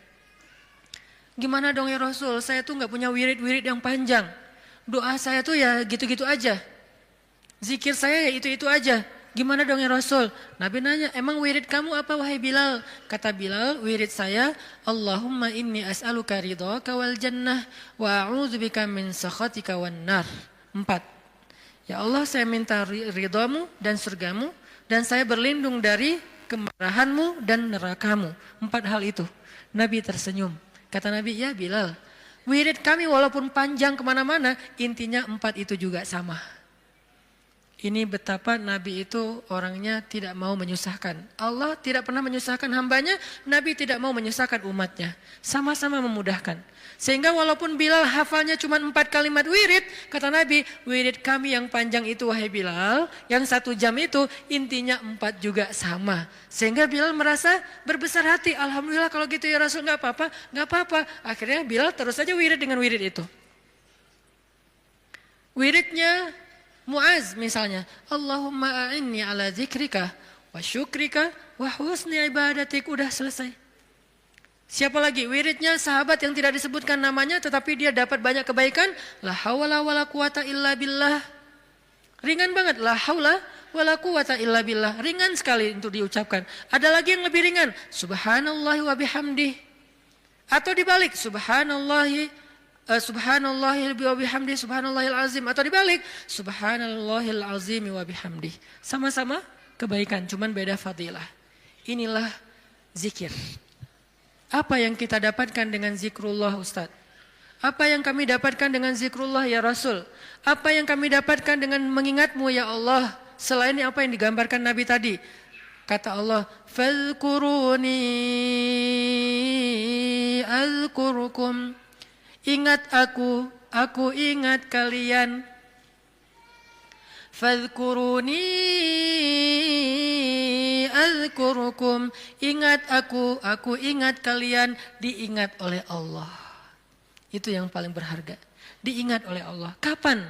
A: Gimana dong ya Rasul? Saya tuh nggak punya wirid-wirid yang panjang. Doa saya tuh ya gitu-gitu aja. Zikir saya ya itu-itu aja. Gimana dong ya Rasul? Nabi nanya, emang wirid kamu apa wahai Bilal? Kata Bilal, wirid saya, Allahumma inni as'aluka ridhaka wal jannah wa a'udzubika min sakhatika wan nar. 4. Ya Allah, saya minta ridhamu dan surgamu dan saya berlindung dari kemarahanmu dan nerakamu. 4 hal itu. Nabi tersenyum. Kata Nabi, ya Bilal, wirid kami walaupun panjang kemana-mana, intinya 4 itu juga sama. Ini betapa Nabi itu orangnya tidak mau menyusahkan. Allah tidak pernah menyusahkan hambanya, Nabi tidak mau menyusahkan umatnya. Sama-sama memudahkan. Sehingga walaupun Bilal hafalnya cuma 4 kalimat wirid, kata Nabi, wirid kami yang panjang itu wahai Bilal, yang 1 jam itu intinya 4 juga sama. Sehingga Bilal merasa berbesar hati, alhamdulillah kalau gitu ya Rasul, nggak apa-apa, nggak apa-apa. Akhirnya Bilal terus saja wirid dengan wirid itu. Wiridnya Muaz misalnya, Allahumma a'inni ala zikrika wa syukrika wa husni ibadatik, udah selesai. Siapa lagi? Wiridnya sahabat yang tidak disebutkan namanya tetapi dia dapat banyak kebaikan, la haula wala quwata illa billah. Ringan banget, la haula wala quwata illa billah. Ringan sekali untuk diucapkan. Ada lagi yang lebih ringan, subhanallahi wa bihamdih. Atau dibalik, subhanallahil wa bihamdi subhanallahil azim, atau dibalik subhanallahil azim wa bihamdi. Sama-sama kebaikan, cuman beda fadilah. Inilah zikir. Apa yang kita dapatkan dengan zikrullah Ustaz? Apa yang kami dapatkan dengan zikrullah ya Rasul? Apa yang kami dapatkan dengan mengingatmu ya Allah? Selain apa yang digambarkan Nabi tadi. Kata Allah, fadhkuruni azkurukum. Ingat aku ingat kalian. Fadhkuruni azkurukum. Ingat aku ingat kalian, diingat oleh Allah. Itu yang paling berharga. Diingat oleh Allah. Kapan?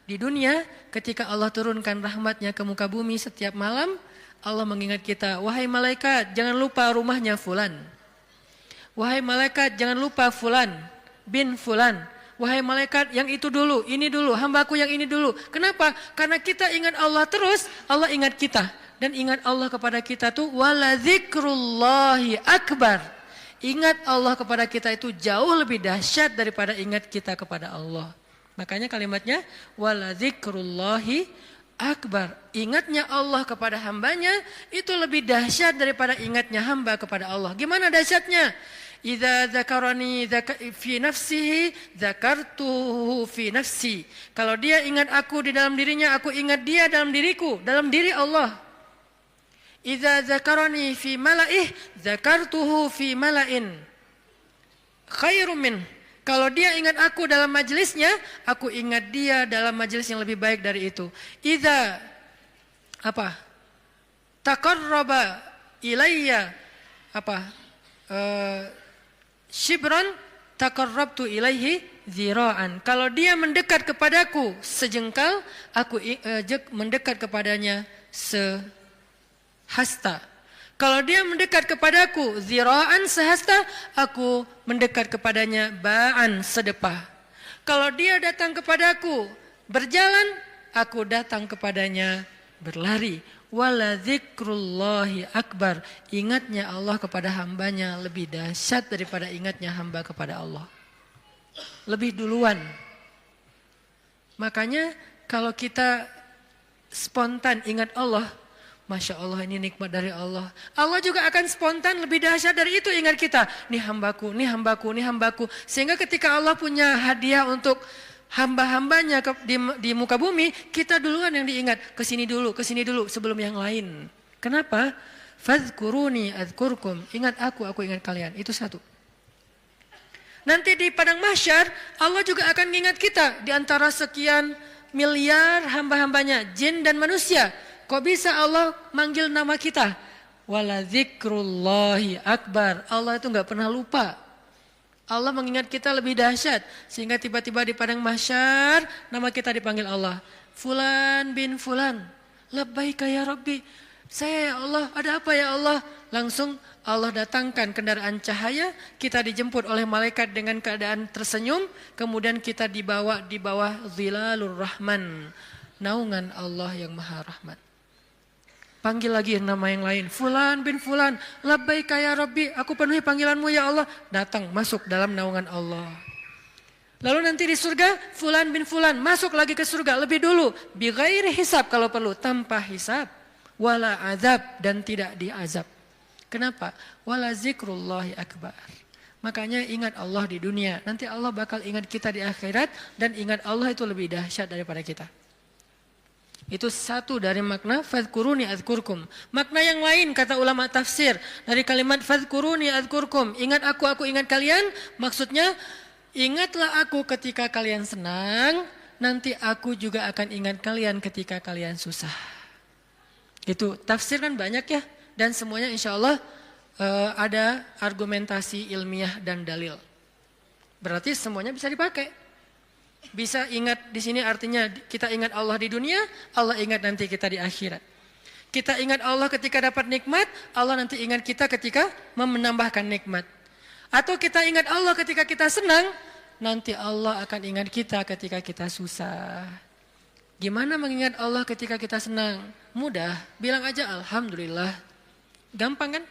A: Di dunia ketika Allah turunkan rahmatnya ke muka bumi setiap malam, Allah mengingat kita, wahai malaikat jangan lupa rumahnya fulan. Wahai malaikat jangan lupa fulan bin fulan. Wahai malaikat yang itu dulu, ini dulu, hambaku yang ini dulu. Kenapa? Karena kita ingat Allah terus, Allah ingat kita. Dan ingat Allah kepada kita tuh wala dzikrullahi akbar. Ingat Allah kepada kita itu jauh lebih dahsyat daripada ingat kita kepada Allah. Makanya kalimatnya wala dzikrullahi akbar. Ingatnya Allah kepada hambanya itu lebih dahsyat daripada ingatnya hamba kepada Allah. Gimana dahsyatnya? Idza dzakarani fi nafsihi dzakartuhu fi nafsi. Kalau dia ingat aku di dalam dirinya, aku ingat dia dalam diriku, dalam diri Allah. Idza dzakarani fi mala'ih dzakartuhu fi mala'in khairum min. Kalau dia ingat aku dalam majelisnya, aku ingat dia dalam majelis yang lebih baik dari itu. Idza taqarraba ilayya shibran taqarrabtu ilaihi zira'an. Kalau dia mendekat kepadaku sejengkal, aku mendekat kepadanya sehasta. Kalau dia mendekat kepadaku zira'an sehasta, aku mendekat kepadanya ba'an sedepah. Kalau dia datang kepadaku berjalan, aku datang kepadanya berlari. Wala dzikrullahi akbar. Ingatnya Allah kepada hambanya lebih dahsyat daripada ingatnya hamba kepada Allah. Lebih duluan. Makanya kalau kita spontan ingat Allah, Masya Allah ini nikmat dari Allah. Allah juga akan spontan lebih dahsyat dari itu ingat kita. Nih hambaku, nih hambaku, nih hambaku. Sehingga ketika Allah punya hadiah untuk hamba-hambanya di muka bumi, kita duluan yang diingat. Kesini dulu sebelum yang lain. Kenapa? Fadhkuruni adzkurkum. Ingat aku ingat kalian. Itu satu. Nanti di padang mahsyar, Allah juga akan mengingat kita. Di antara sekian miliar hamba-hambanya, jin dan manusia. Kok bisa Allah manggil nama kita? Wala dzikrullahi akbar. Allah itu gak pernah lupa. Allah mengingat kita lebih dahsyat. Sehingga tiba-tiba di padang mahsyar nama kita dipanggil Allah. Fulan bin fulan. Labbaika ya Rabbi. Saya ya Allah, ada apa ya Allah? Langsung Allah datangkan kendaraan cahaya. Kita dijemput oleh malaikat dengan keadaan tersenyum. Kemudian kita dibawa di bawah zilalur rahman. Naungan Allah yang maha rahmat. Panggil lagi nama yang lain. Fulan bin fulan. Labbaika ya Rabbi. Aku penuhi panggilanmu ya Allah. Datang masuk dalam naungan Allah. Lalu nanti di surga. Fulan bin fulan. Masuk lagi ke surga lebih dulu. Bi ghairi hisab kalau perlu. Tanpa hisab. Wala azab. Dan tidak diazab. Kenapa? Wala zikrullahi akbar. Makanya ingat Allah di dunia. Nanti Allah bakal ingat kita di akhirat. Dan ingat Allah itu lebih dahsyat daripada kita. Itu satu dari makna fadhkuruni adzkurkum. Makna yang lain kata ulama tafsir dari kalimat fadhkuruni adzkurkum, ingat aku ingat kalian, maksudnya ingatlah aku ketika kalian senang, nanti aku juga akan ingat kalian ketika kalian susah. Itu tafsir kan banyak ya, dan semuanya insya Allah ada argumentasi ilmiah dan dalil. Berarti semuanya bisa dipakai. Bisa ingat di sini artinya kita ingat Allah di dunia, Allah ingat nanti kita di akhirat. Kita ingat Allah ketika dapat nikmat, Allah nanti ingat kita ketika menambahkan nikmat. Atau kita ingat Allah ketika kita senang, nanti Allah akan ingat kita ketika kita susah. Gimana mengingat Allah ketika kita senang? Mudah, bilang aja Alhamdulillah. Gampang kan?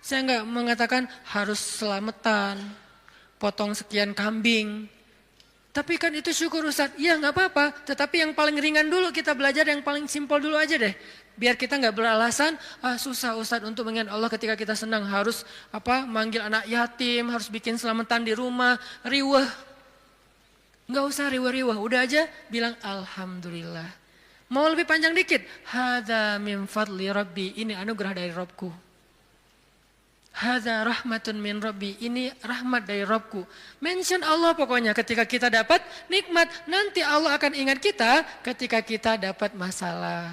A: Saya enggak mengatakan harus selamatan, potong sekian kambing. Tapi kan itu syukur Ustaz, ya nggak apa-apa. Tetapi yang paling ringan dulu kita belajar, yang paling simpel dulu aja deh. Biar kita nggak beralasan, susah Ustaz untuk mengingat Allah ketika kita senang. Harus manggil anak yatim, harus bikin selamatan di rumah, riweh. Nggak usah riweh-riweh, udah aja bilang Alhamdulillah. Mau lebih panjang dikit, hadza min fadli Rabbi, ini anugerah dari Rabbku. Hadza rahmatun min Rabbi, ini rahmat dari Rabbku. Mention Allah pokoknya ketika kita dapat nikmat. Nanti Allah akan ingat kita ketika kita dapat masalah.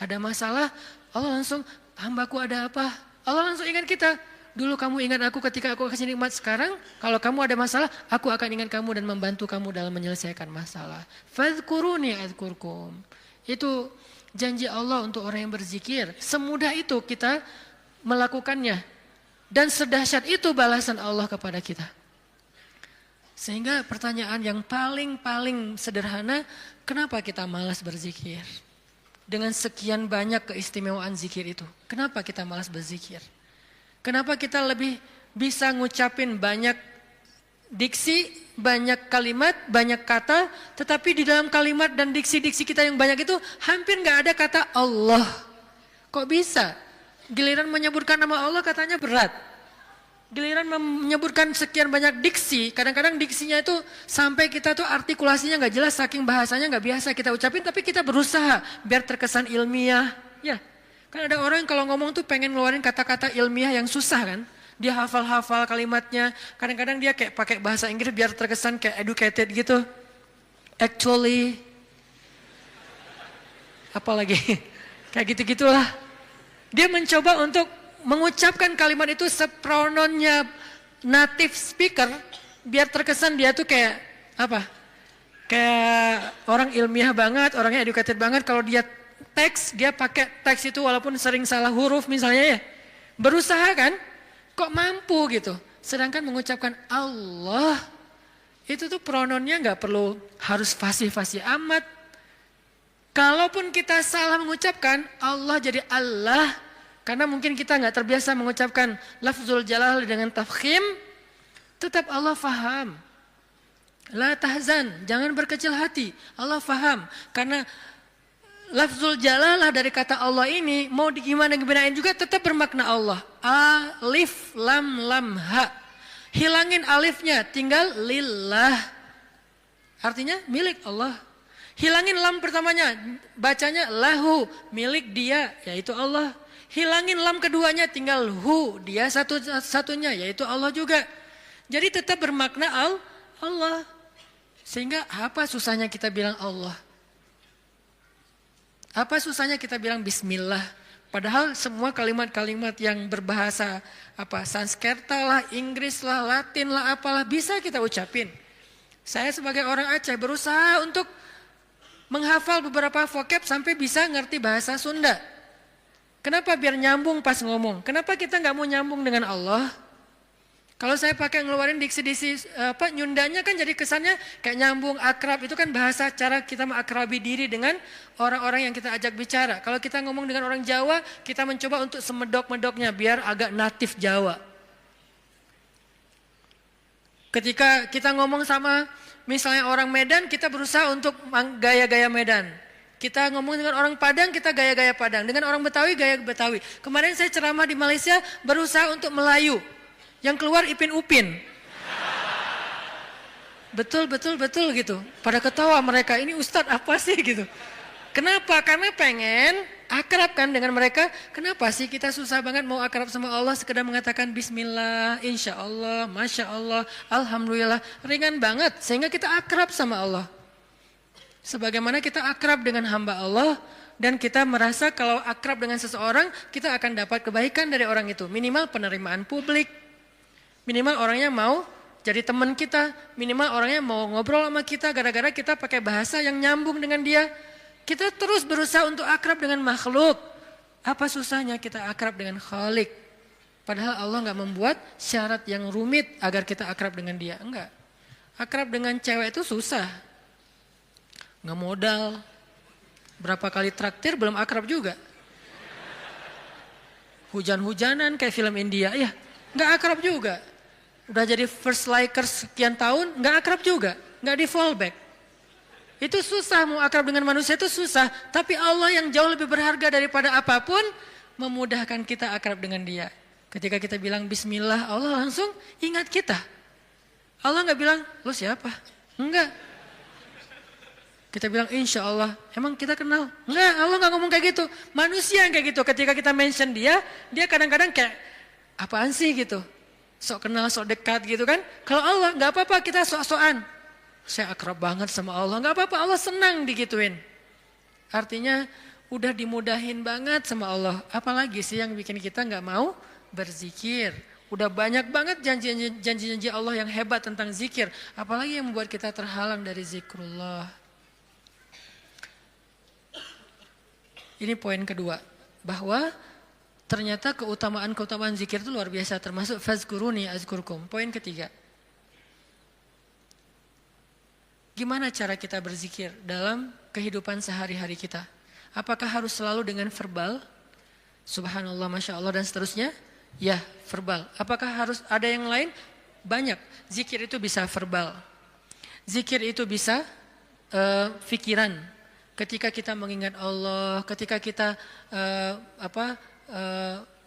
A: Ada masalah, Allah langsung, hambaku ada apa? Allah langsung ingat kita. Dulu kamu ingat aku ketika aku kasih nikmat. Sekarang kalau kamu ada masalah, aku akan ingat kamu dan membantu kamu dalam menyelesaikan masalah. Fadhkuruni adzkurkum. Itu janji Allah untuk orang yang berzikir. Semudah itu kita melakukannya. Dan sedahsyat itu balasan Allah kepada kita. Sehingga pertanyaan yang paling sederhana, kenapa kita malas berzikir? Dengan sekian banyak keistimewaan zikir itu, kenapa kita malas berzikir? Kenapa kita lebih bisa ngucapin banyak diksi, banyak kalimat, banyak kata, tetapi di dalam kalimat dan diksi-diksi kita yang banyak itu hampir gak ada kata Allah. Kok bisa? Giliran menyebutkan nama Allah katanya berat. Giliran menyebutkan sekian banyak diksi, kadang-kadang diksinya itu sampai kita tuh artikulasinya gak jelas, saking bahasanya gak biasa kita ucapin, tapi kita berusaha biar terkesan ilmiah. Ya, kan ada orang yang kalau ngomong tuh pengen ngeluarin kata-kata ilmiah yang susah kan. Dia hafal-hafal kalimatnya, kadang-kadang dia kayak pakai bahasa Inggris biar terkesan kayak educated gitu. Actually, apalagi, kayak gitu-gitulah. Dia mencoba untuk mengucapkan kalimat itu seprononnya native speaker biar terkesan dia tuh kayak kayak orang ilmiah banget, orangnya educated banget. Kalau dia teks, dia pakai teks itu walaupun sering salah huruf misalnya ya. Berusaha kan? Kok mampu gitu. Sedangkan mengucapkan Allah itu tuh prononnya nggak perlu harus fasih-fasih amat. Kalaupun kita salah mengucapkan Allah jadi Allah, karena mungkin kita nggak terbiasa mengucapkan lafzul jalal dengan tafkhim, tetap Allah faham. La tahzan, jangan berkecil hati. Allah faham. Karena lafzul jalalah dari kata Allah ini mau gimanain juga tetap bermakna Allah. Alif lam lam ha. Hilangin alifnya, tinggal lillah. Artinya milik Allah. Hilangin lam pertamanya, bacanya lahu, milik dia, yaitu Allah. Hilangin lam keduanya, tinggal hu, dia satunya, yaitu Allah juga. Jadi tetap bermakna Allah. Sehingga apa susahnya kita bilang Allah? Apa susahnya kita bilang Bismillah? Padahal semua kalimat-kalimat yang berbahasa Sanskerta lah, Inggris lah, Latin lah, apalah bisa kita ucapin. Saya sebagai orang Aceh berusaha untuk menghafal beberapa vocab sampai bisa ngerti bahasa Sunda. Kenapa? Biar nyambung pas ngomong. Kenapa kita nggak mau nyambung dengan Allah? Kalau saya pakai ngeluarin diksi-diksi nyundanya kan jadi kesannya kayak nyambung, akrab. Itu kan bahasa cara kita mengakrabi diri dengan orang-orang yang kita ajak bicara. Kalau kita ngomong dengan orang Jawa, kita mencoba untuk semedok-medoknya biar agak natif Jawa. Ketika kita ngomong sama misalnya orang Medan, kita berusaha untuk gaya-gaya Medan. Kita ngomong dengan orang Padang, kita gaya-gaya Padang. Dengan orang Betawi, gaya Betawi. Kemarin saya ceramah di Malaysia, berusaha untuk Melayu. Yang keluar Ipin Upin. Betul gitu. Pada ketawa mereka, ini Ustadz apa sih gitu. Kenapa? Karena pengen akrab kan dengan mereka. Kenapa sih kita susah banget mau akrab sama Allah, sekedar mengatakan bismillah, insya Allah, masya Allah, alhamdulillah. Ringan banget sehingga kita akrab sama Allah. Sebagaimana kita akrab dengan hamba Allah dan kita merasa kalau akrab dengan seseorang kita akan dapat kebaikan dari orang itu. Minimal penerimaan publik, minimal orangnya mau jadi teman kita, minimal orangnya mau ngobrol sama kita gara-gara kita pakai bahasa yang nyambung dengan dia. Kita terus berusaha untuk akrab dengan makhluk. Apa susahnya kita akrab dengan Khalik? Padahal Allah nggak membuat syarat yang rumit agar kita akrab dengan dia. Enggak. Akrab dengan cewek itu susah. Nggak modal. Berapa kali traktir belum akrab juga. Hujan-hujanan kayak film India. Ya nggak akrab juga. Udah jadi first likers sekian tahun nggak akrab juga. Nggak di fallback. Itu susah, mau akrab dengan manusia itu susah. Tapi Allah yang jauh lebih berharga daripada apapun memudahkan kita akrab dengan dia. Ketika kita bilang bismillah, Allah langsung ingat kita. Allah nggak bilang, lo siapa? Enggak. Kita bilang insya Allah, emang kita kenal? Enggak, Allah nggak ngomong kayak gitu. Manusia yang kayak gitu, ketika kita mention dia kadang-kadang kayak, apaan sih gitu. Sok kenal, sok dekat gitu kan. Kalau Allah nggak apa-apa, kita sok-sokan. Saya akrab banget sama Allah, nggak apa-apa, Allah senang digituin. Artinya udah dimudahin banget sama Allah. Apalagi sih yang bikin kita nggak mau berzikir. Udah banyak banget janji-janji Allah yang hebat tentang zikir. Apalagi yang membuat kita terhalang dari zikrullah. Ini poin kedua, bahwa ternyata keutamaan zikir itu luar biasa, termasuk fazkuruni azkurkum. Poin ketiga, gimana cara kita berzikir dalam kehidupan sehari-hari kita? Apakah harus selalu dengan verbal? Subhanallah, Masya Allah dan seterusnya? Ya, verbal. Apakah harus ada yang lain? Banyak. Zikir itu bisa verbal. Zikir itu bisa fikiran. Ketika kita mengingat Allah, ketika kita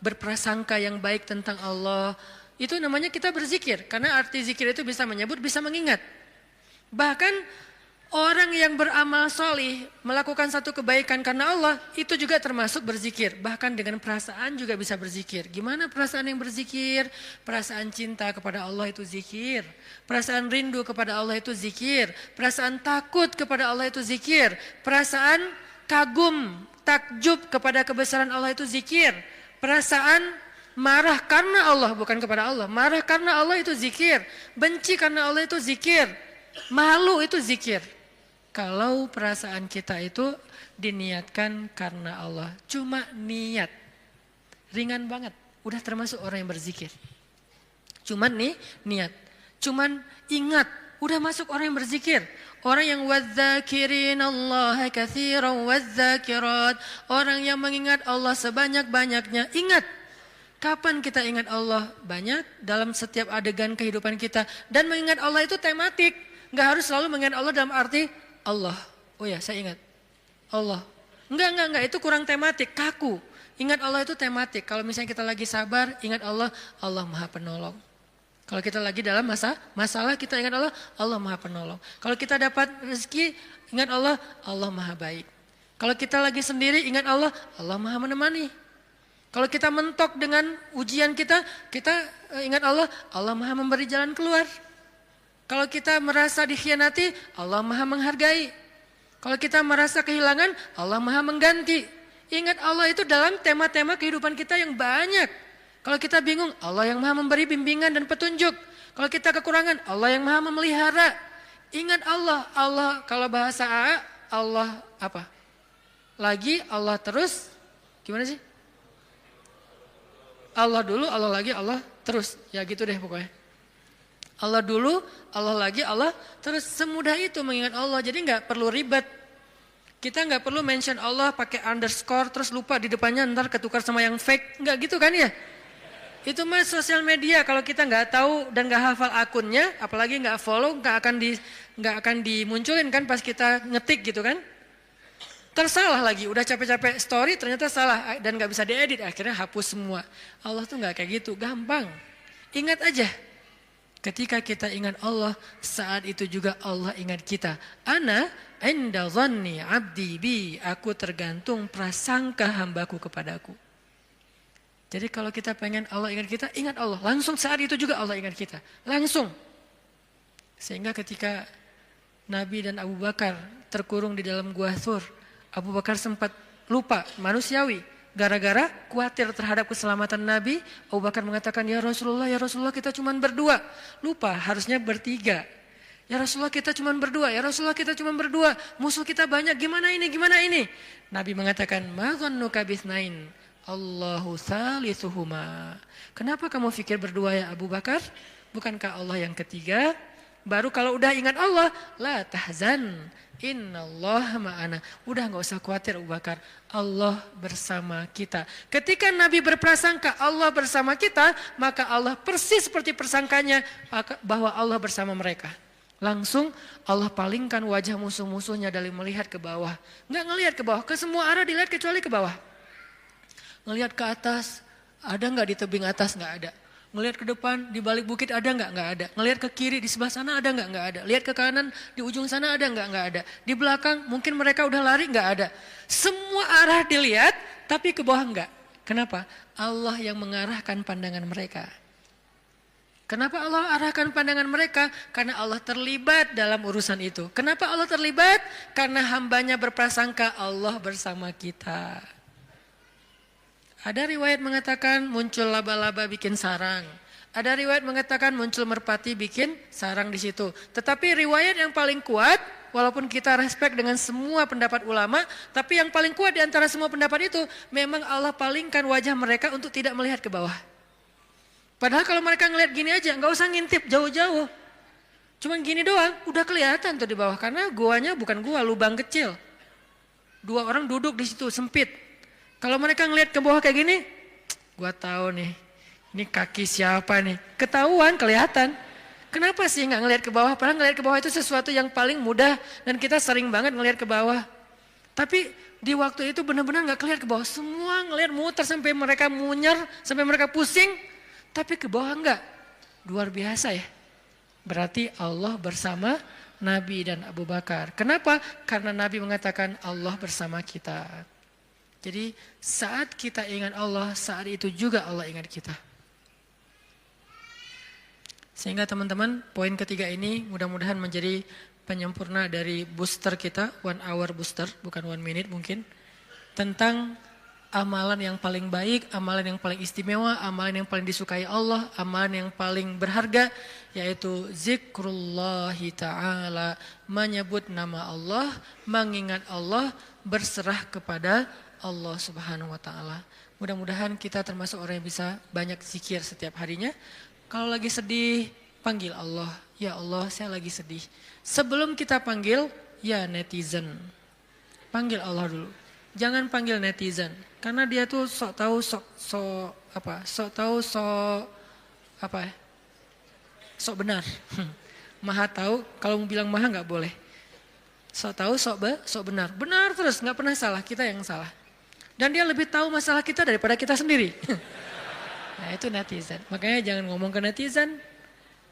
A: berprasangka yang baik tentang Allah, itu namanya kita berzikir. Karena arti zikir itu bisa menyebut, bisa mengingat. Bahkan orang yang beramal solih, melakukan satu kebaikan karena Allah, itu juga termasuk berzikir. Bahkan dengan perasaan juga bisa berzikir. Gimana perasaan yang berzikir? Perasaan cinta kepada Allah itu zikir. Perasaan rindu kepada Allah itu zikir. Perasaan takut kepada Allah itu zikir. Perasaan kagum, takjub kepada kebesaran Allah itu zikir. Perasaan marah karena Allah, bukan kepada Allah. Marah karena Allah itu zikir. Benci karena Allah itu zikir. Malu itu zikir. Kalau perasaan kita itu diniatkan karena Allah. Cuma niat. Ringan banget. Udah termasuk orang yang berzikir. Cuman nih niat. Cuman ingat. Udah masuk orang yang berzikir. Orang yang wadzakirin Allah katsiran wadzakirat. Orang yang mengingat Allah sebanyak-banyaknya. Ingat. Kapan kita ingat Allah? Banyak dalam setiap adegan kehidupan kita. Dan mengingat Allah itu tematik. Nggak harus selalu mengingat Allah dalam arti Allah. Oh ya, saya ingat. Allah. Enggak. Itu kurang tematik, kaku. Ingat Allah itu tematik. Kalau misalnya kita lagi sabar, ingat Allah, Allah Maha Penolong. Kalau kita lagi dalam masalah, kita ingat Allah, Allah Maha Penolong. Kalau kita dapat rezeki, ingat Allah, Allah Maha Baik. Kalau kita lagi sendiri, ingat Allah, Allah Maha Menemani. Kalau kita mentok dengan ujian kita ingat Allah, Allah Maha Memberi jalan keluar. Kalau kita merasa dikhianati, Allah Maha Menghargai. Kalau kita merasa kehilangan, Allah Maha Mengganti. Ingat Allah itu dalam tema-tema kehidupan kita yang banyak. Kalau kita bingung, Allah yang Maha Memberi bimbingan dan petunjuk. Kalau kita kekurangan, Allah yang Maha Memelihara. Ingat Allah, Allah kalau bahasa A, Allah apa? Lagi, Allah terus. Gimana sih? Allah dulu, Allah lagi, Allah terus. Ya gitu deh pokoknya. Allah dulu, Allah lagi, Allah terus. Semudah itu mengingat Allah. Jadi nggak perlu ribet. Kita nggak perlu mention Allah pakai underscore terus lupa di depannya ntar ketukar sama yang fake. Nggak gitu kan ya? Itu mah sosial media. Kalau kita nggak tahu dan nggak hafal akunnya, apalagi nggak follow, nggak akan dimunculin kan pas kita ngetik gitu kan? Tersalah lagi, udah capek-capek story ternyata salah dan nggak bisa diedit, akhirnya hapus semua. Allah tuh nggak kayak gitu, gampang. Ingat aja. Ketika kita ingat Allah, saat itu juga Allah ingat kita. Ana inda dhanni 'abdi bi, aku tergantung prasangka hambaku kepadaku. Jadi kalau kita pengen Allah ingat kita, ingat Allah. Langsung saat itu juga Allah ingat kita. Langsung. Sehingga ketika Nabi dan Abu Bakar terkurung di dalam gua Thur, Abu Bakar sempat lupa, manusiawi. Gara-gara khawatir terhadap keselamatan Nabi, Abu Bakar mengatakan, ya Rasulullah kita cuma berdua. Lupa, harusnya bertiga. Ya Rasulullah kita cuma berdua, ya Rasulullah kita cuma berdua. Musuh kita banyak, gimana ini? Nabi mengatakan, ma dhannuka bitsnain, Allahu salisuhuma. Kenapa kamu pikir berdua ya Abu Bakar? Bukankah Allah yang ketiga? Baru kalau udah ingat Allah, la tahzan, innallaha ma'ana. Udah gak usah khawatir Abu Bakar, Allah bersama kita. Ketika Nabi berprasangka Allah bersama kita, maka Allah persis seperti persangkanya bahwa Allah bersama mereka. Langsung Allah palingkan wajah musuh-musuhnya dari melihat ke bawah. Gak ngelihat ke bawah, ke semua arah dilihat kecuali ke bawah. Ngelihat ke atas, ada gak di tebing atas? Gak ada. Ngelihat ke depan, di balik bukit ada nggak? Nggak ada. Ngelihat ke kiri, di sebelah sana ada nggak? Nggak ada. Lihat ke kanan, di ujung sana ada nggak? Nggak ada. Di belakang, mungkin mereka udah lari, nggak ada. Semua arah dilihat, tapi ke bawah nggak. Kenapa? Allah yang mengarahkan pandangan mereka. Kenapa Allah arahkan pandangan mereka? Karena Allah terlibat dalam urusan itu. Kenapa Allah terlibat? Karena hambanya berprasangka Allah bersama kita. Ada riwayat mengatakan muncul laba-laba bikin sarang. Ada riwayat mengatakan muncul merpati bikin sarang di situ. Tetapi riwayat yang paling kuat, walaupun kita respect dengan semua pendapat ulama, tapi yang paling kuat di antara semua pendapat itu, memang Allah palingkan wajah mereka untuk tidak melihat ke bawah. Padahal kalau mereka ngelihat gini aja, nggak usah ngintip jauh-jauh. Cuman gini doang, udah kelihatan tuh di bawah. Karena guanya bukan gua, lubang kecil. 2 orang duduk di situ, sempit. Kalau mereka ngelihat ke bawah kayak gini, gua tahu nih, ini kaki siapa nih? Ketahuan, kelihatan. Kenapa sih nggak ngelihat ke bawah? Padahal ngelihat ke bawah itu sesuatu yang paling mudah dan kita sering banget ngelihat ke bawah. Tapi di waktu itu benar-benar nggak kelihatan ke bawah. Semua ngelihat muter sampai mereka munyer, sampai mereka pusing, tapi ke bawah enggak. Luar biasa ya. Berarti Allah bersama Nabi dan Abu Bakar. Kenapa? Karena Nabi mengatakan Allah bersama kita. Jadi saat kita ingat Allah, saat itu juga Allah ingat kita. Sehingga teman-teman, poin ketiga ini mudah-mudahan menjadi penyempurna dari booster kita, 1 hour booster, bukan 1 minute mungkin. Tentang amalan yang paling baik, amalan yang paling istimewa, amalan yang paling disukai Allah, amalan yang paling berharga, yaitu zikrullahi ta'ala, menyebut nama Allah, mengingat Allah, berserah kepada Allah Subhanahu wa taala. Mudah-mudahan kita termasuk orang yang bisa banyak zikir setiap harinya. Kalau lagi sedih, panggil Allah. Ya Allah, saya lagi sedih. Sebelum kita panggil, ya netizen. Panggil Allah dulu. Jangan panggil netizen, karena dia tuh sok tahu sok benar. Maha tahu, kalau mau bilang maha nggak boleh. Sok tahu, sok benar. Benar terus, nggak pernah salah, kita yang salah. Dan dia lebih tahu masalah kita daripada kita sendiri. Nah itu netizen. Makanya jangan ngomong ke netizen.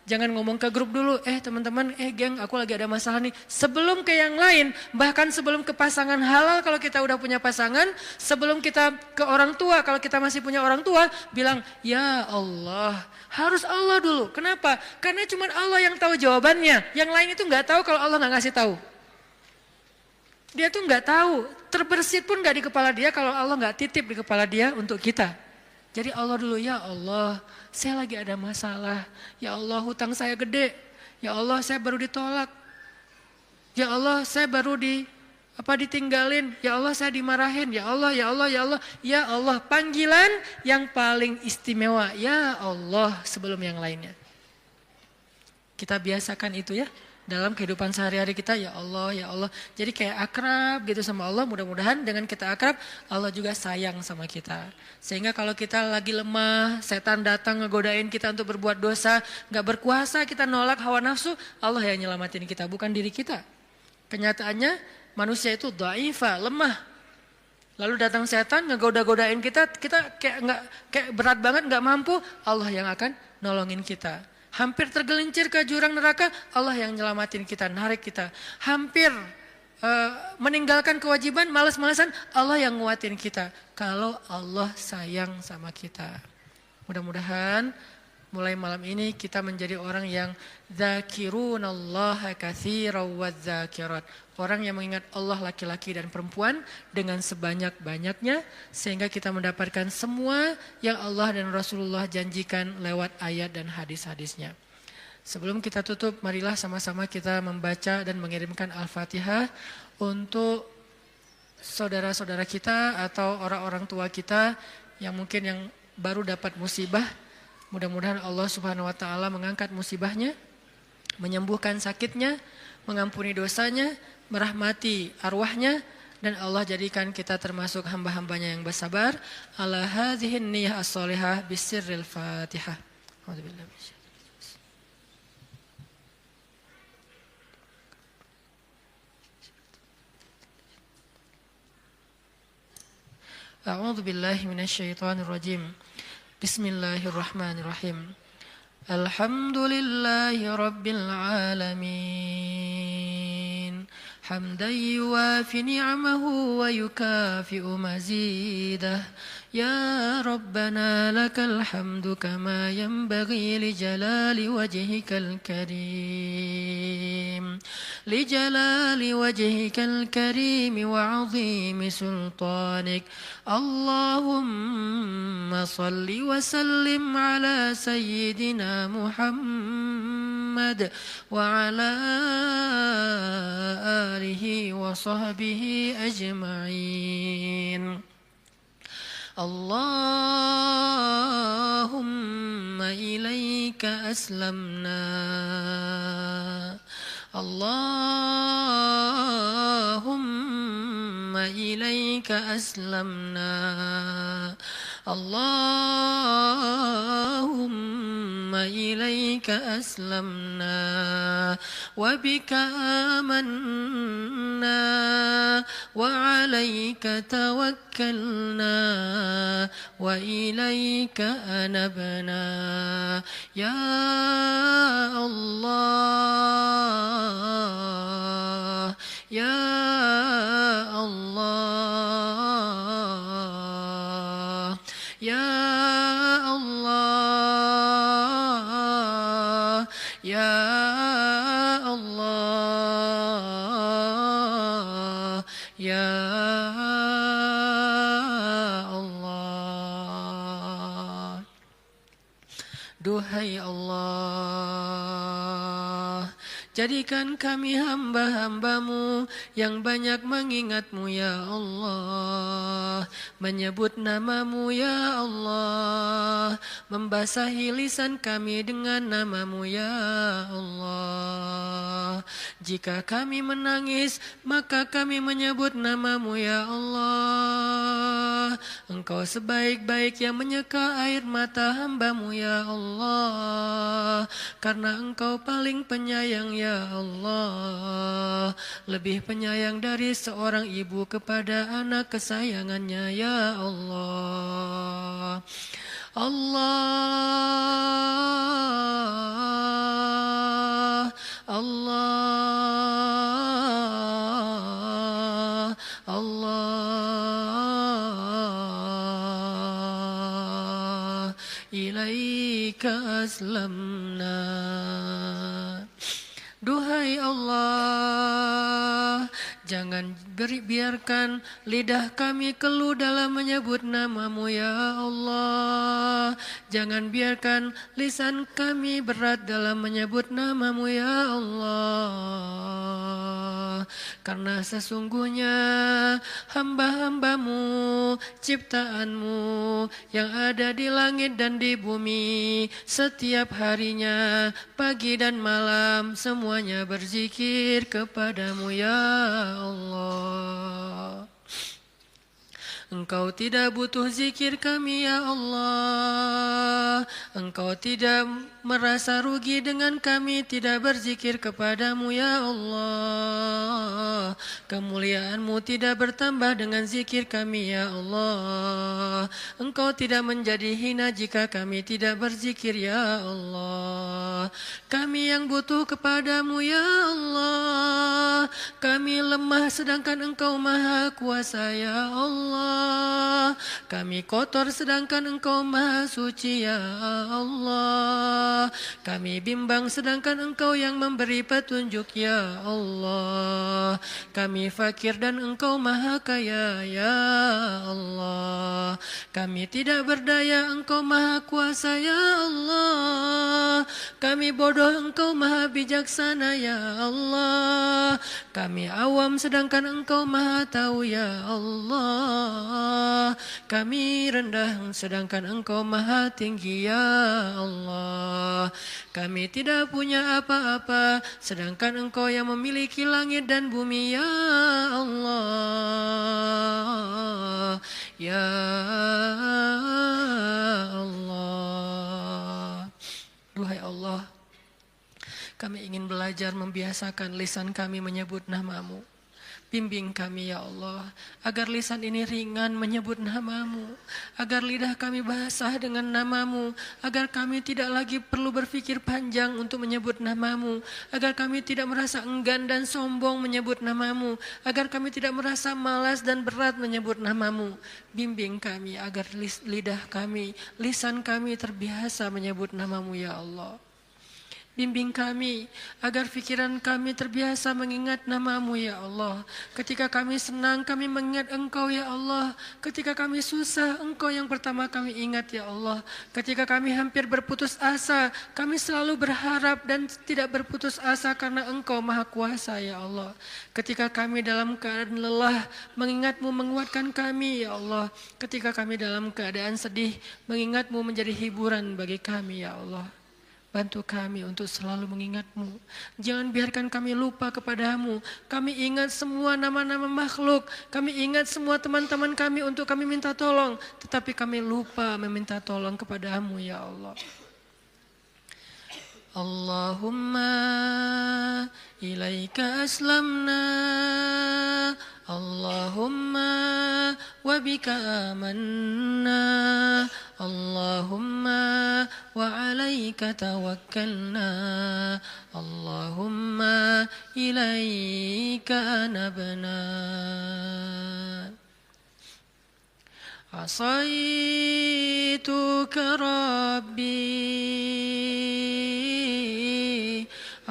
A: Jangan ngomong ke grup dulu. Teman-teman, geng aku lagi ada masalah nih. Sebelum ke yang lain, bahkan sebelum ke pasangan halal kalau kita udah punya pasangan. Sebelum kita ke orang tua, kalau kita masih punya orang tua. Bilang, ya Allah. Harus Allah dulu. Kenapa? Karena cuma Allah yang tahu jawabannya. Yang lain itu gak tahu kalau Allah gak ngasih tahu. Dia tuh nggak tahu, terbersit pun nggak di kepala dia kalau Allah nggak titip di kepala dia untuk kita. Jadi Allah dulu, ya Allah, saya lagi ada masalah. Ya Allah, hutang saya gede. Ya Allah, saya baru ditolak. Ya Allah, saya baru ditinggalin. Ya Allah, saya dimarahin. Ya Allah, ya Allah, ya Allah. Ya Allah, panggilan yang paling istimewa. Ya Allah, sebelum yang lainnya. Kita biasakan itu ya. Dalam kehidupan sehari-hari kita, ya Allah, ya Allah. Jadi kayak akrab gitu sama Allah. Mudah-mudahan dengan kita akrab, Allah juga sayang sama kita. Sehingga kalau kita lagi lemah, setan datang ngegodain kita untuk berbuat dosa, gak berkuasa, kita nolak hawa nafsu, Allah yang nyelamatin kita, bukan diri kita. Kenyataannya manusia itu dhaifah, lemah. Lalu datang setan ngegoda-godain kita kayak berat banget, gak mampu, Allah yang akan nolongin kita. Hampir tergelincir ke jurang neraka, Allah yang nyelamatin kita, narik kita. Hampir meninggalkan kewajiban, malas-malasan, Allah yang nguatin kita. Kalau Allah sayang sama kita. Mudah-mudahan mulai malam ini kita menjadi orang yang dzakirunallaha katsiran wadzakirat. Orang yang mengingat Allah laki-laki dan perempuan dengan sebanyak-banyaknya sehingga kita mendapatkan semua yang Allah dan Rasulullah janjikan lewat ayat dan hadis-hadisnya. Sebelum kita tutup, marilah sama-sama kita membaca dan mengirimkan Al-Fatihah untuk saudara-saudara kita atau orang-orang tua kita yang mungkin yang baru dapat musibah. Mudah-mudahan Allah Subhanahu wa taala mengangkat musibahnya, menyembuhkan sakitnya, mengampuni dosanya, merahmati arwahnya, dan Allah jadikan kita termasuk hamba-hambanya yang bersabar. Ala hadhihin niyyah as-shalihah bisirril Fatihah. A'udzubillahi minasyaitonir rajim. A'udzu billahi minasyaitonir rajim. Bismillahirrahmanirrahim. Alhamdulillahi rabbil alamin. Hamdan yuwafi ni'amahu wa yukafi'u mazidah. Ya Rabbana lakal hamdu kama yanbaghi li jalali wajhikal karim. Li jalali wajhikal karim wa 'azimi sultanik. Allahumma salli wa sallim ala sayyidina Muhammad wa ala alihi wa sahbihi ajma'in. Allahumma ilaika aslamna. Allahumma ilaika aslamna. Allahumma ilaika aslamna. Wa bika amanna. Wa alaika tawakkalna. Wa ilaika anabna. Ya Allah, Ya Allah, Ya Allah, Ya Allah, Ya Allah. Duhai Allah, jadikan kami hamba-hambamu yang banyak mengingatmu ya Allah, menyebut namamu ya Allah, membasahi lisan kami dengan namamu ya Allah. Jika kami menangis, maka kami menyebut namamu ya Allah. Engkau sebaik-baik yang menyeka air mata hambamu ya Allah, karena Engkau paling penyayang ya Allah, lebih penyayang dari seorang ibu kepada anak kesayangannya ya Allah. Allah, Allah, Allah, ilaika aslamna. Duhai Allah, jangan biarkan lidah kami keluh dalam menyebut namamu ya Allah. Jangan biarkan lisan kami berat dalam menyebut namamu ya Allah. Karena sesungguhnya hamba-hambamu, ciptaanmu yang ada di langit dan di bumi, setiap harinya, pagi dan malam, semuanya berzikir kepadamu ya Allah. Engkau tidak butuh zikir kami ya Allah. Engkau tidak merasa rugi dengan kami tidak berzikir kepadamu ya Allah. Kemuliaan-Mu tidak bertambah dengan zikir kami ya Allah. Engkau tidak menjadi hina jika kami tidak berzikir ya Allah. Kami yang butuh kepadamu ya Allah. Kami lemah sedangkan Engkau maha kuasa ya Allah. Kami kotor sedangkan Engkau maha suci ya Allah. Kami bimbang sedangkan Engkau yang memberi petunjuk ya Allah. Kami fakir dan Engkau maha kaya ya Allah. Kami tidak berdaya, Engkau maha kuasa ya Allah. Kami bodoh, Engkau maha bijaksana ya Allah. Kami awam sedangkan Engkau maha tahu ya Allah. Kami rendah sedangkan Engkau maha tinggi ya Allah. Kami tidak punya apa-apa sedangkan Engkau yang memiliki langit dan bumi ya Allah. Ya Allah. Duhai Allah, kami ingin belajar membiasakan lisan kami menyebut nama-Mu. Bimbing kami ya Allah, agar lisan ini ringan menyebut nama-Mu, agar lidah kami basah dengan nama-Mu, agar kami tidak lagi perlu berpikir panjang untuk menyebut nama-Mu, agar kami tidak merasa enggan dan sombong menyebut nama-Mu, agar kami tidak merasa malas dan berat menyebut nama-Mu. Bimbing kami agar lidah kami, lisan kami terbiasa menyebut nama-Mu ya Allah. Bimbing kami agar pikiran kami terbiasa mengingat nama-Mu ya Allah. Ketika kami senang kami mengingat Engkau ya Allah. Ketika kami susah Engkau yang pertama kami ingat ya Allah. Ketika kami hampir berputus asa kami selalu berharap dan tidak berputus asa karena Engkau maha kuasa ya Allah. Ketika kami dalam keadaan lelah mengingat-Mu menguatkan kami ya Allah. Ketika kami dalam keadaan sedih mengingat-Mu menjadi hiburan bagi kami ya Allah. Bantu kami untuk selalu mengingat-Mu. Jangan biarkan kami lupa kepada-Mu. Kami ingat semua nama-nama makhluk. Kami ingat semua teman-teman kami untuk kami minta tolong. Tetapi kami lupa meminta tolong kepada-Mu ya Allah. Allahumma ilaika aslamna. Allahumma wa bika amanna. Allahumma wa alaika tawakkalna. Allahumma ilaika anabna. Asaituka Rabbi.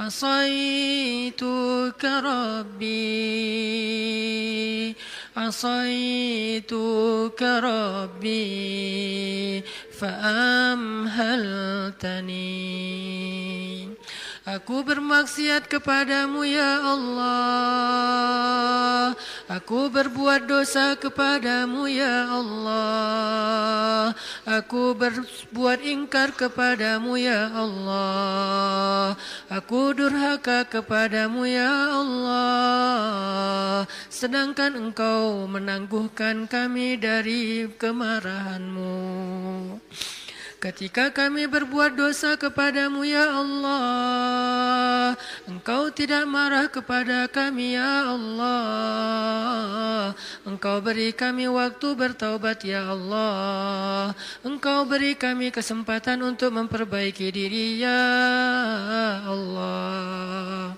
A: Asaituka Rabbi. Asaituka Rabbi. Fa'amhaltani. Aku bermaksiat kepadamu ya Allah. Aku berbuat dosa kepadamu ya Allah. Aku berbuat ingkar kepadamu ya Allah. Aku durhaka kepadamu ya Allah. Sedangkan Engkau menangguhkan kami dari kemarahan-Mu. Ketika kami berbuat dosa kepadamu ya Allah, Engkau tidak marah kepada kami ya Allah. Engkau beri kami waktu bertaubat ya Allah. Engkau beri kami kesempatan untuk memperbaiki diri ya Allah.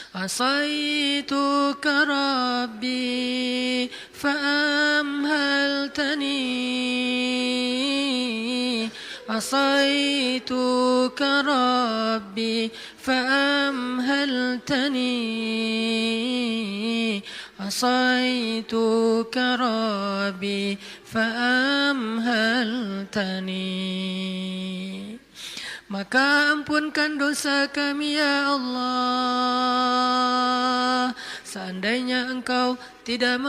A: Asaituka Rabbi fa'amhaltani. Asaituka Rabbi fa'amhaltani. Asaituka Rabbi fa'amhaltani. Maka ampunkan dosa kami ya Allah. Seandainya Engkau tidak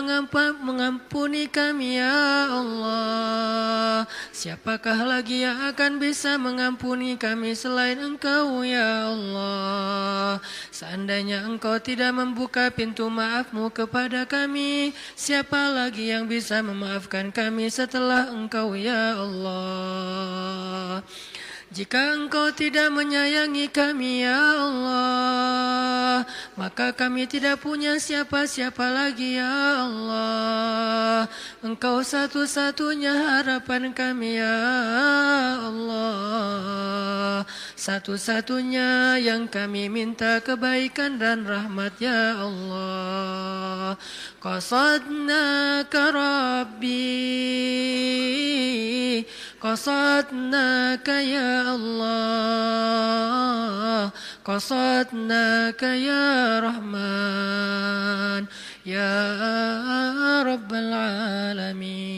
A: mengampuni kami ya Allah, siapakah lagi yang akan bisa mengampuni kami selain Engkau ya Allah. Seandainya Engkau tidak membuka pintu maaf-Mu kepada kami, siapa lagi yang bisa memaafkan kami setelah Engkau ya Allah. Jika Engkau tidak menyayangi kami ya Allah, maka kami tidak punya siapa-siapa lagi ya Allah. Engkau satu-satunya harapan kami ya Allah. Satu-satunya yang kami minta kebaikan dan rahmat ya Allah. Qasadnaka Rabbi, qasadnaka ya Allah, qasadnaka ya Rahman, ya Rabbal Alamin.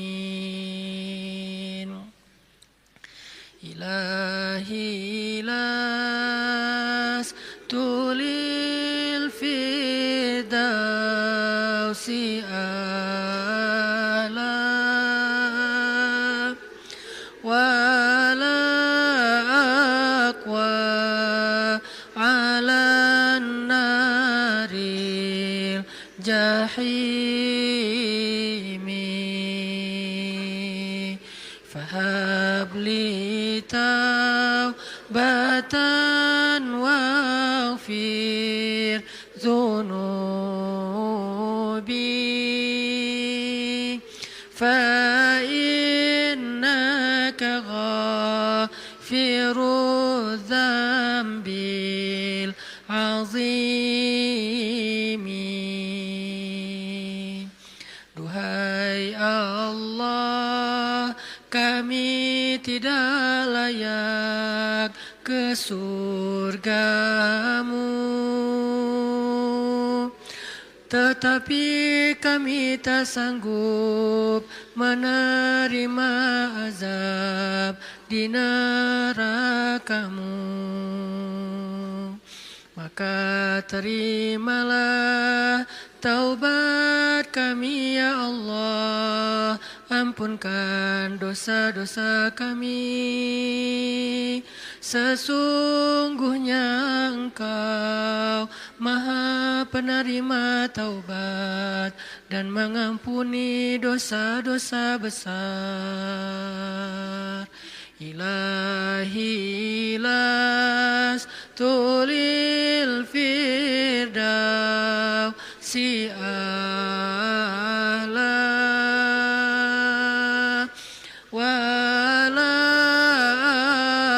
A: Ilahi las tulil fidausi ala wala aqwa ala naril jahimi fahabli taubatan waghfir dhunubi fa innaka ghafiru dzambil azimi. Duhai Allah, kami tidak layak ke surga-Mu, tetapi kami tak sanggup menerima azab di neraka-Mu. Maka terimalah taubat kami ya Allah, ampunkan dosa-dosa kami. Sesungguhnya Engkau Maha penerima taubat dan mengampuni dosa-dosa besar. Ilahi las tulil firdausi a'la wala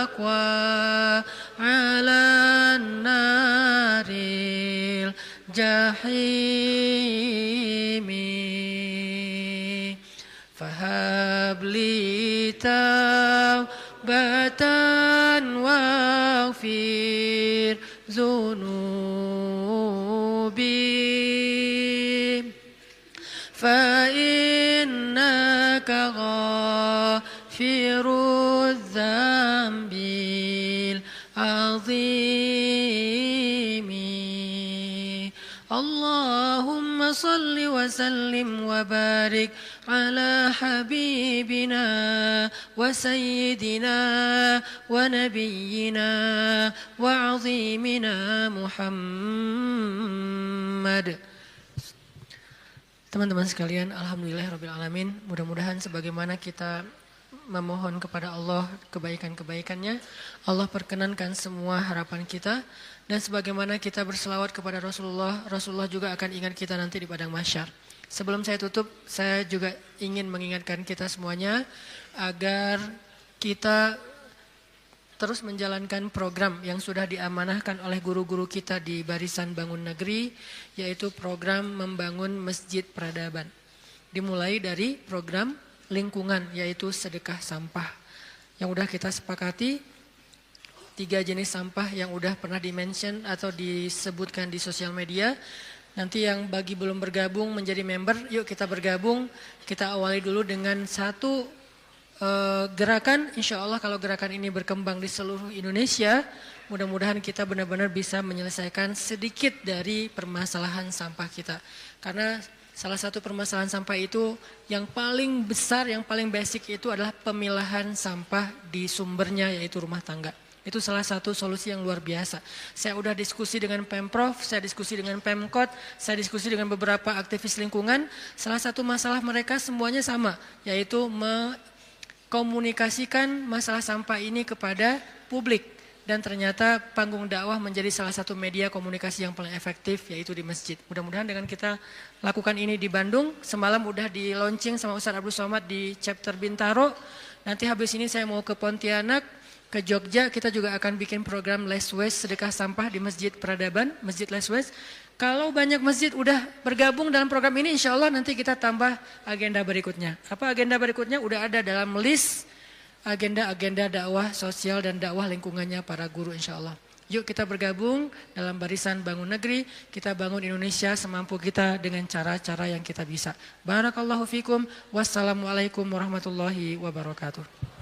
A: aqwa ala naril jahimi fahabli taubatan waghfir dhunubi fa innaka ghafiru dzambil azimi. Allahumma salli wa sallim wa barik ala habibina wa sayyidina wa nabiyyina wa azimina Muhammad. Teman-teman sekalian, alhamdulillahirabbil alamin. Mudah-mudahan sebagaimana kita memohon kepada Allah kebaikan-kebaikannya, Allah perkenankan semua harapan kita. Dan sebagaimana kita berselawat kepada Rasulullah, Rasulullah juga akan ingat kita nanti di padang mahsyar. Sebelum saya tutup, saya juga ingin mengingatkan kita semuanya agar kita terus menjalankan program yang sudah diamanahkan oleh guru-guru kita di Barisan Bangun Negeri, yaitu program membangun Masjid Peradaban. Dimulai dari program lingkungan, yaitu sedekah sampah. Yang udah kita sepakati, 3 jenis sampah yang udah pernah di-mention atau disebutkan di sosial media. Nanti yang bagi belum bergabung menjadi member, yuk kita bergabung. Kita awali dulu dengan 1 gerakan, insya Allah kalau gerakan ini berkembang di seluruh Indonesia, mudah-mudahan kita benar-benar bisa menyelesaikan sedikit dari permasalahan sampah kita. Karena salah satu permasalahan sampah itu yang paling besar, yang paling basic itu adalah pemilahan sampah di sumbernya, yaitu rumah tangga. Itu salah satu solusi yang luar biasa. Saya udah diskusi dengan Pemprov, saya diskusi dengan Pemkot, saya diskusi dengan beberapa aktivis lingkungan. Salah satu masalah mereka semuanya sama, yaitu komunikasikan masalah sampah ini kepada publik. Dan ternyata panggung dakwah menjadi salah satu media komunikasi yang paling efektif, yaitu di masjid. Mudah-mudahan dengan kita lakukan ini di Bandung, semalam udah di launching sama Ustaz Abdul Somad di chapter Bintaro. Nanti habis ini saya mau ke Pontianak, ke Jogja, kita juga akan bikin program Less Waste, sedekah sampah di Masjid Peradaban, Masjid Less Waste. Kalau banyak masjid udah bergabung dalam program ini, insya Allah nanti kita tambah agenda berikutnya. Apa agenda berikutnya? Udah ada dalam list agenda-agenda dakwah sosial dan dakwah lingkungannya para guru insya Allah. Yuk kita bergabung dalam barisan bangun negeri, kita bangun Indonesia semampu kita dengan cara-cara yang kita bisa. Barakallahu fikum, wassalamualaikum warahmatullahi wabarakatuh.